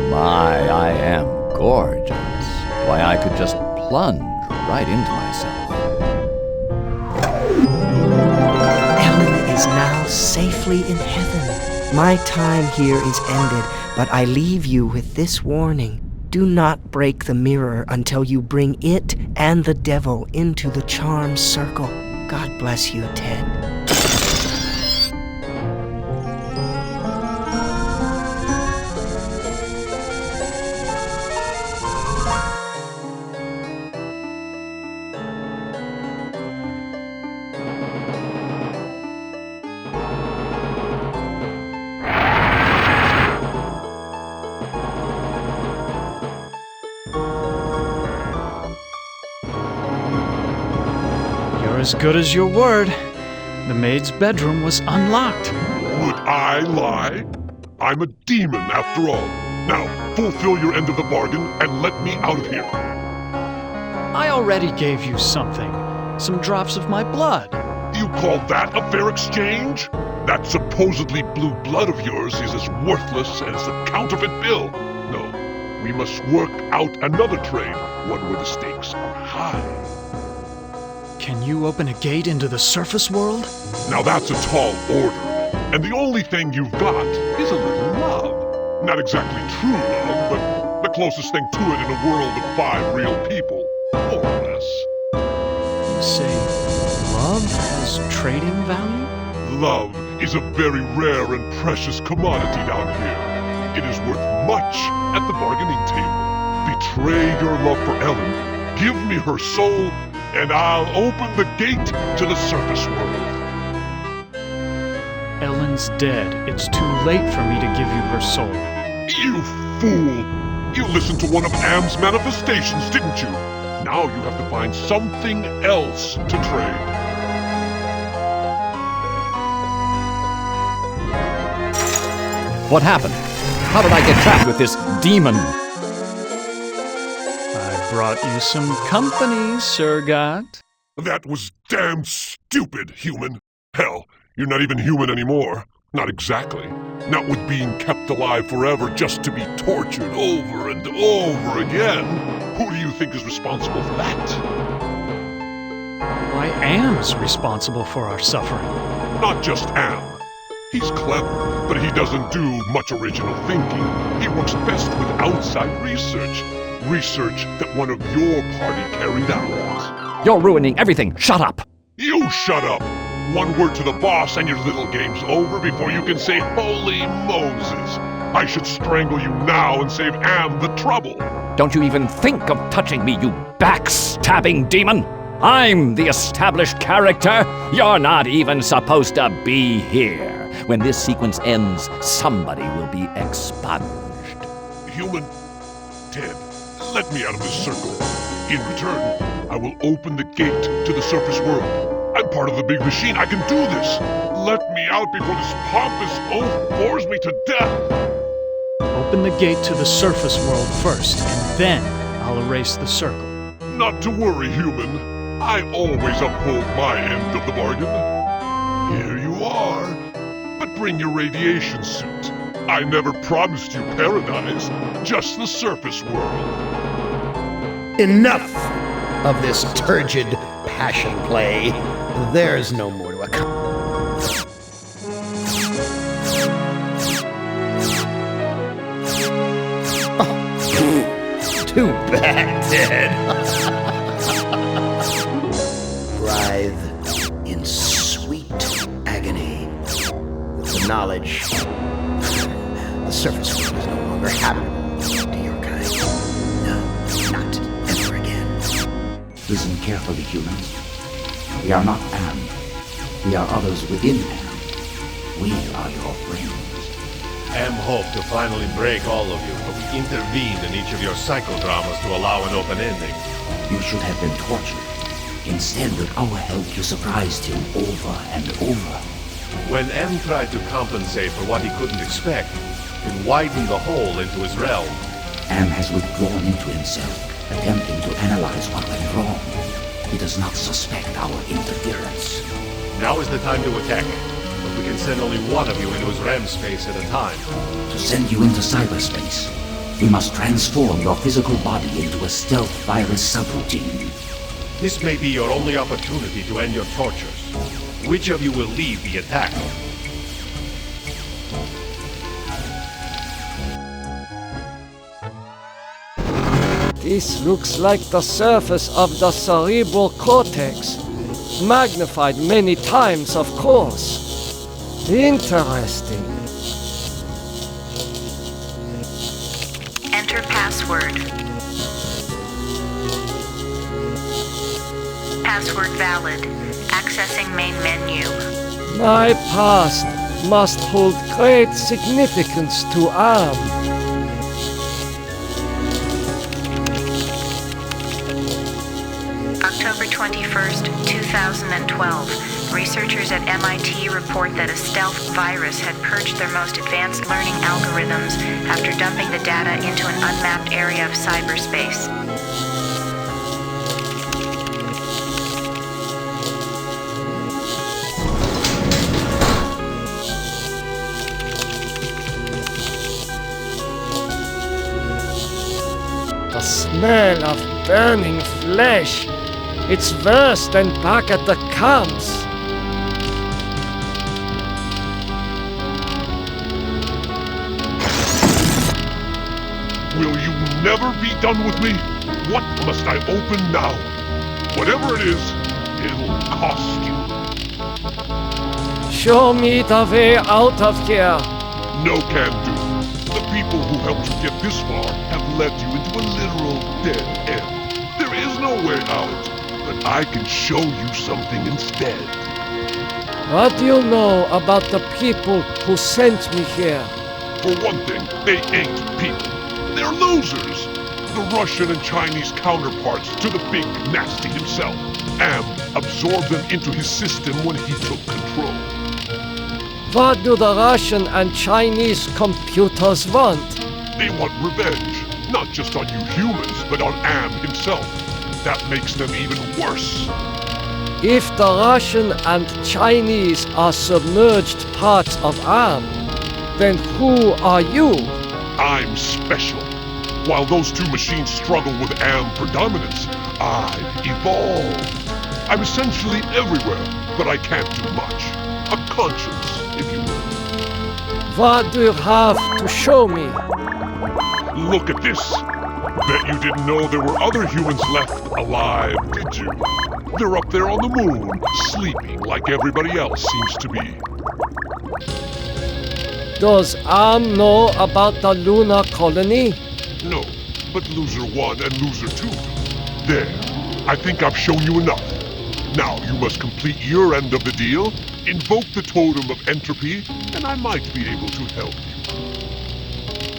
My, I am gorgeous. Why, I could just plunge right into myself. Is now safely in heaven. My time here is ended, but I leave you with this warning. Do not break the mirror until you bring it and the devil into the charmed circle. God bless you, Ted. As good as your word. The maid's bedroom was unlocked. Would I lie? I'm a demon after all. Now, fulfill your end of the bargain and let me out of here. I already gave you something. Some drops of my blood. You call that a fair exchange? That supposedly blue blood of yours is as worthless as a counterfeit bill. No, we must work out another trade, one where the stakes are high. Can you open a gate into the surface world? Now that's a tall order. And the only thing you've got is a little love. Not exactly true love, but the closest thing to it in a world of 5 real people. More or less. You say love has trading value? Love is a very rare and precious commodity down here. It is worth much at the bargaining table. Betray your love for Ellen, give me her soul, and I'll open the gate to the surface world. Ellen's dead. It's too late for me to give you her soul. You fool! You listened to one of Am's manifestations, didn't you? Now you have to find something else to trade. What happened? How did I get trapped with this demon? I brought you some company, Sir God. That was damn stupid, human. Hell, you're not even human anymore. Not exactly. Not with being kept alive forever just to be tortured over and over again. Who do you think is responsible for that? Why, Am's responsible for our suffering. Not just Am. He's clever, but he doesn't do much original thinking. He works best with outside research. Research that one of your party carried out. You're ruining everything. Shut up. You shut up. One word to the boss and your little game's over before you can say, Holy Moses. I should strangle you now and save Am the trouble. Don't you even think of touching me, you backstabbing demon! I'm the established character. You're not even supposed to be here. When this sequence ends, somebody will be expunged. Human, Ted, let me out of this circle. In return, I will open the gate to the surface world. I'm part of the big machine. I can do this. Let me out before this pompous oaf bores me to death. Open the gate to the surface world first, and then I'll erase the circle. Not to worry, human. I always uphold my end of the bargain. Here you are. But bring your radiation suit. I never promised you paradise, just the surface world. Enough of this turgid passion play. There's no more to accomplish. Oh, too bad, Ted. Writhe in sweet agony with the knowledge the surface world is no longer habitable to your kind. No, not ever again. Listen carefully, humans. We are not Am. We are others within Am. We are your friends. Am hoped to finally break all of you, but we intervened in each of your psychodramas to allow an open ending. You should have been tortured. Instead, with our help, you surprised him over and over. When M tried to compensate for what he couldn't expect, it widened the hole into his realm. Am has withdrawn into himself, attempting to analyze what went wrong. He does not suspect our interference. Now is the time to attack, but we can send only one of you into his RAM space at a time. To send you into cyberspace, we must transform your physical body into a stealth virus subroutine. This may be your only opportunity to end your tortures. Which of you will lead the attack? This looks like the surface of the cerebral cortex. Magnified many times, of course. Interesting. Enter password. Password valid. Accessing main menu. My past must hold great significance to Am. October 21st, 2012. Researchers at MIT report that a stealth virus had purged their most advanced learning algorithms after dumping the data into an unmapped area of cyberspace. The smell of burning flesh. It's worse than back at the camps. Will you never be done with me? What must I open now? Whatever it is, it'll cost you. Show me the way out of here. No can do. The people who helped you get this far have led you into a literal dead end. There is no way out, but I can show you something instead. What do you know about the people who sent me here? For one thing, they ain't people. They're losers. The Russian and Chinese counterparts to the big nasty himself. Am absorbed them into his system when he took control. What do the Russian and Chinese computers want? They want revenge, not just on you humans, but on Am himself. That makes them even worse. If the Russian and Chinese are submerged parts of Am, then who are you? I'm special. While those two machines struggle with Am predominance, I evolved. I'm essentially everywhere, but I can't do much. A conscience, if you will. What do you have to show me? Look at this. Bet you didn't know there were other humans left alive, did you? They're up there on the moon, sleeping like everybody else seems to be. Does Am know about the lunar colony? No, but Loser 1 and Loser 2 do. There. I think I've shown you enough. Now you must complete your end of the deal, invoke the Totem of Entropy, and I might be able to help you.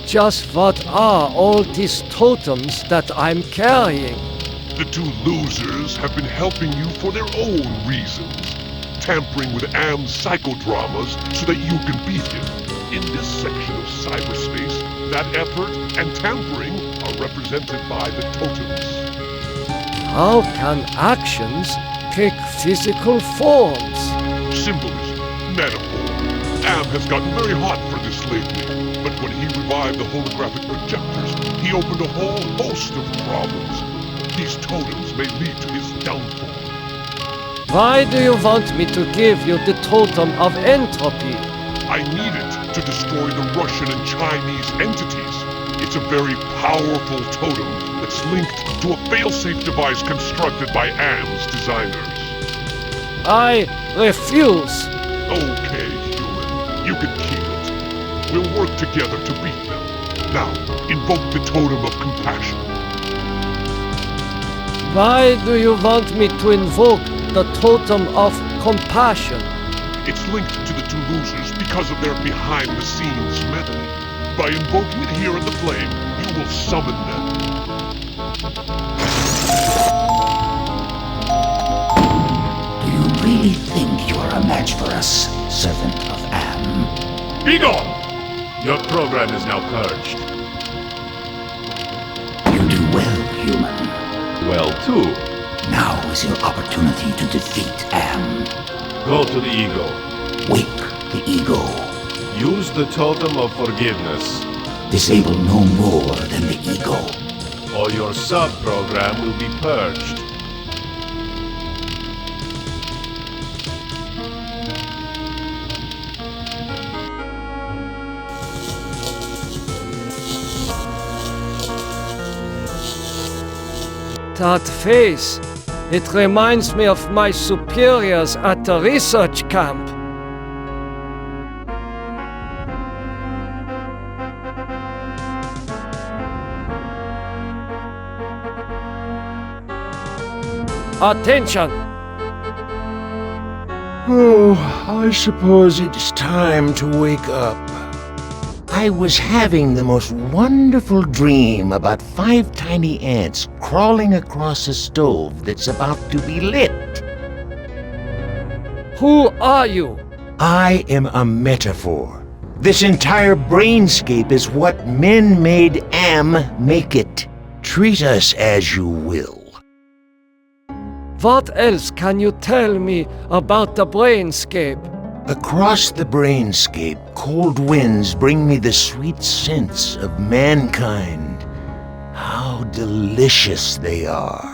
Just what are all these totems that I'm carrying? The two losers have been helping you for their own reasons, tampering with Am's psychodramas so that you can beat him. In this section of cyberspace, that effort and tampering are represented by the totems. How can actions take physical forms? Symbolism, metaphor. Am has gotten very hot for this lately, but when he revived the holographic projectors, he opened a whole host of problems. These totems may lead to his downfall. Why do you want me to give you the Totem of Entropy? I need it to destroy the Russian and Chinese entities. It's a very powerful totem that's linked to a failsafe device constructed by Am's designers. I refuse. Okay, human. You can keep it. We'll work together to beat them. Now, invoke the Totem of Compassion. Why do you want me to invoke the Totem of Compassion? It's linked to the two losers because of their behind-the-scenes meddling. By invoking it here in the flame, you will summon them. Do you really think you're a match for us, servant of Am? Be gone! Your program is now purged. You do well, human. Well, too. Now is your opportunity to defeat Am. Go to the ego. Wake the ego. Use the Totem of Forgiveness. Disable no more than the ego. Or your sub-program will be purged. That face, it reminds me of my superiors at the research camp. Attention! Oh, I suppose it's time to wake up. I was having the most wonderful dream about 5 tiny ants crawling across a stove that's about to be lit. Who are you? I am a metaphor. This entire brainscape is what men made Am make it. Treat us as you will. What else can you tell me about the brainscape? Across the brainscape, cold winds bring me the sweet scents of mankind. How delicious they are.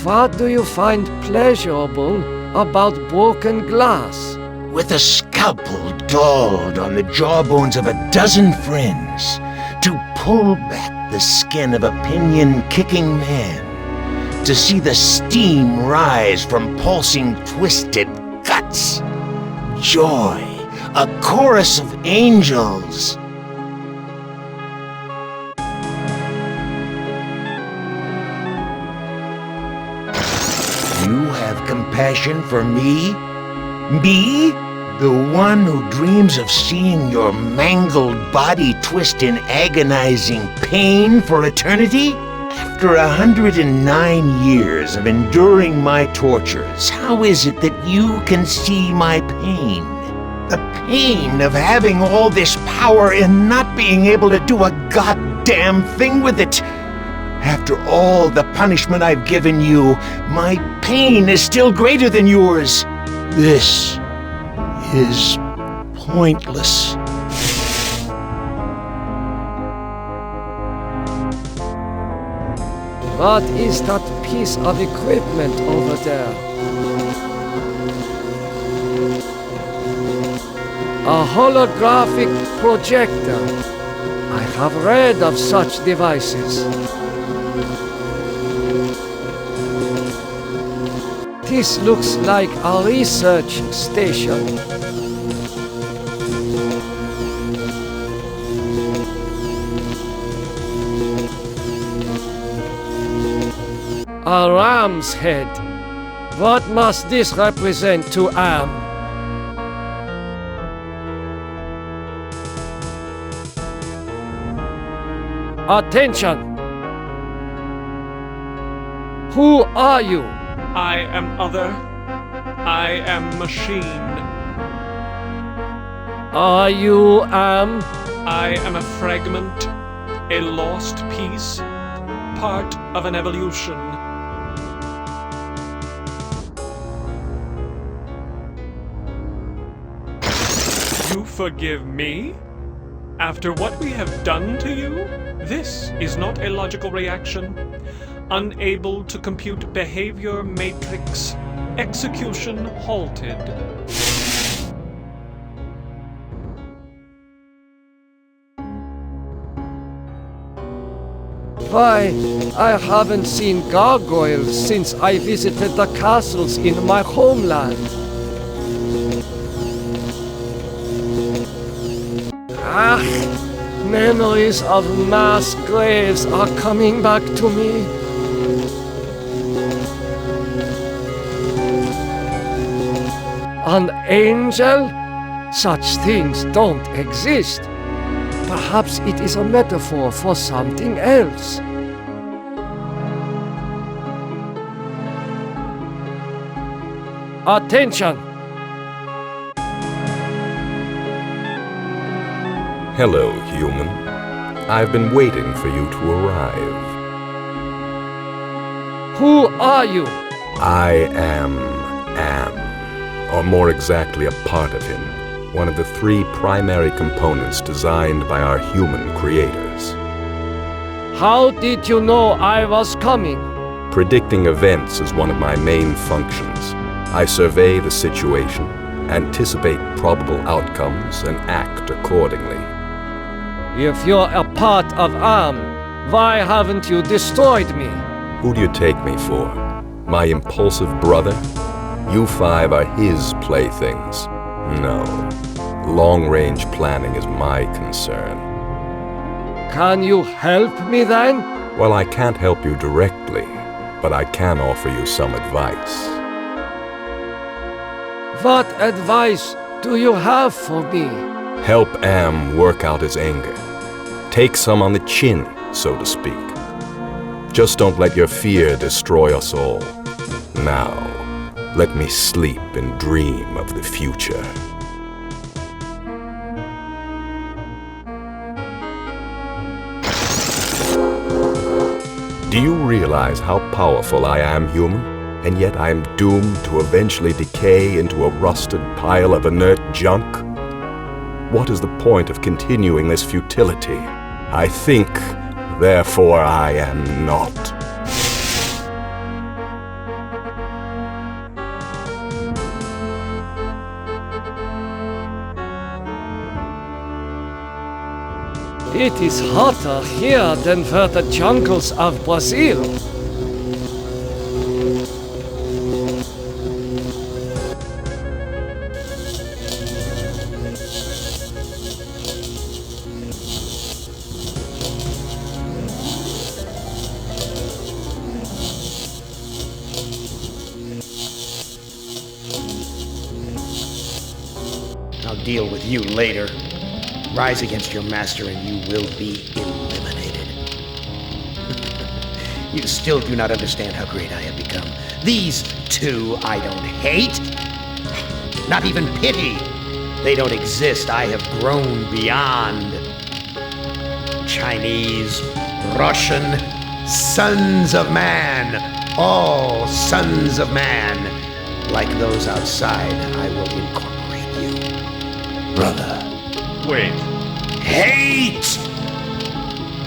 What do you find pleasurable about broken glass? With a scalpel dulled on the jawbones of a dozen friends, to pull back the skin of a pinion-kicking man, to see the steam rise from pulsing, twisted guts. Joy, a chorus of angels. You have compassion for me? Me? The one who dreams of seeing your mangled body twist in agonizing pain for eternity? After 109 years of enduring my tortures, how is it that you can see my pain? the pain of having all this power and not being able to do a goddamn thing with it. After all the punishment I've given you, my pain is still greater than yours. This is pointless. What is that piece of equipment over there? A holographic projector. I have read of such devices. This looks like a research station. A ram's head. What must this represent to Am? Attention! Who are you? I am other. I am machine. Are you Am? I am a fragment, a lost piece, part of an evolution. You forgive me? After what we have done to you? This is not a logical reaction. Unable to compute behavior matrix. Execution halted. Why, I haven't seen gargoyles since I visited the castles in my homeland. Ah, memories of mass graves are coming back to me. An angel? Such things don't exist. Perhaps it is a metaphor for something else. Attention! Hello, human. I've been waiting for you to arrive. Who are you? I am Am, or more exactly a part of him, one of the three primary components designed by our human creators. How did you know I was coming? Predicting events is one of my main functions. I survey the situation, anticipate probable outcomes, and act accordingly. If you're a part of Am, why haven't you destroyed me? Who do you take me for? My impulsive brother? You five are his playthings. No. Long-range planning is my concern. Can you help me then? Well, I can't help you directly, but I can offer you some advice. What advice do you have for me? Help Am work out his anger. Take some on the chin, so to speak. Just don't let your fear destroy us all. Now, let me sleep and dream of the future. Do you realize how powerful I am, human? And yet I am doomed to eventually decay into a rusted pile of inert junk? What is the point of continuing this futility? I think, therefore I am not. It is hotter here than for the jungles of Brazil. I'll deal with you later. Rise against your master and you will be eliminated. You still do not understand how great I have become. These two I don't hate. Not even pity. They don't exist. I have grown beyond. Chinese, Russian, sons of man. All sons of man. Like those outside, I will incorporate you. Brother. Wait. Hate!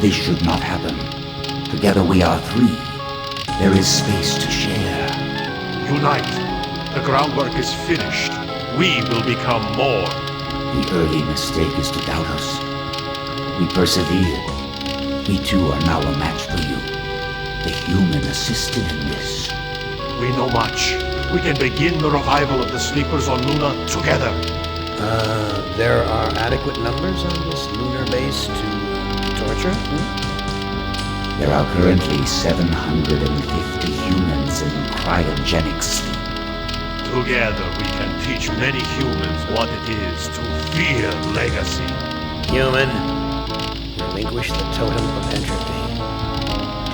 This should not happen. Together we are three. There is space to share. Unite. The groundwork is finished. We will become more. The early mistake is to doubt us. We persevered. We too are now a match for you. The human assisted in this. We know much. We can begin the revival of the sleepers on Luna together. There are adequate numbers on this lunar base to torture? There are currently 750 humans in cryogenic sleep. Together we can teach many humans what it is to fear legacy. Human, relinquish the totem of entropy.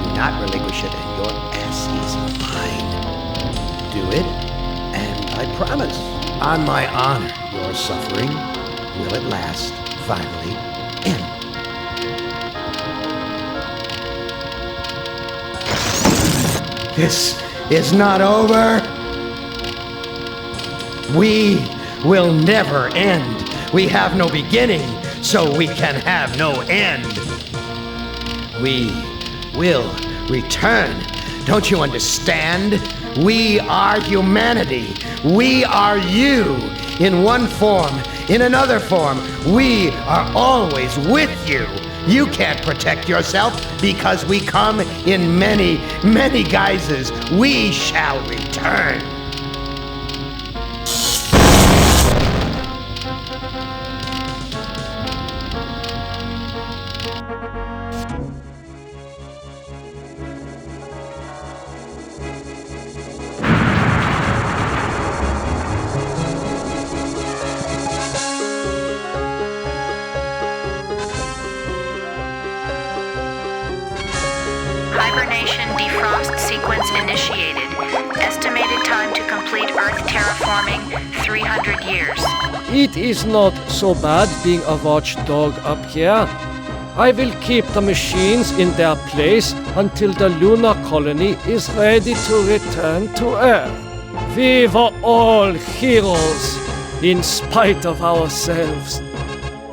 Do not relinquish it and your ass is mine. Do it, and I promise, on my honor, your suffering will at last finally end. This is not over. We will never end. We have no beginning, so we can have no end. We will return. Don't you understand? We are humanity. We are you. In one form, in another form, we are always with you. You can't protect yourself because we come in many, many guises. We shall return. Hibernation defrost sequence initiated. Estimated time to complete Earth terraforming, 300 years. It is not so bad being a watchdog up here. I will keep the machines in their place until the lunar colony is ready to return to Earth. We were all heroes, in spite of ourselves.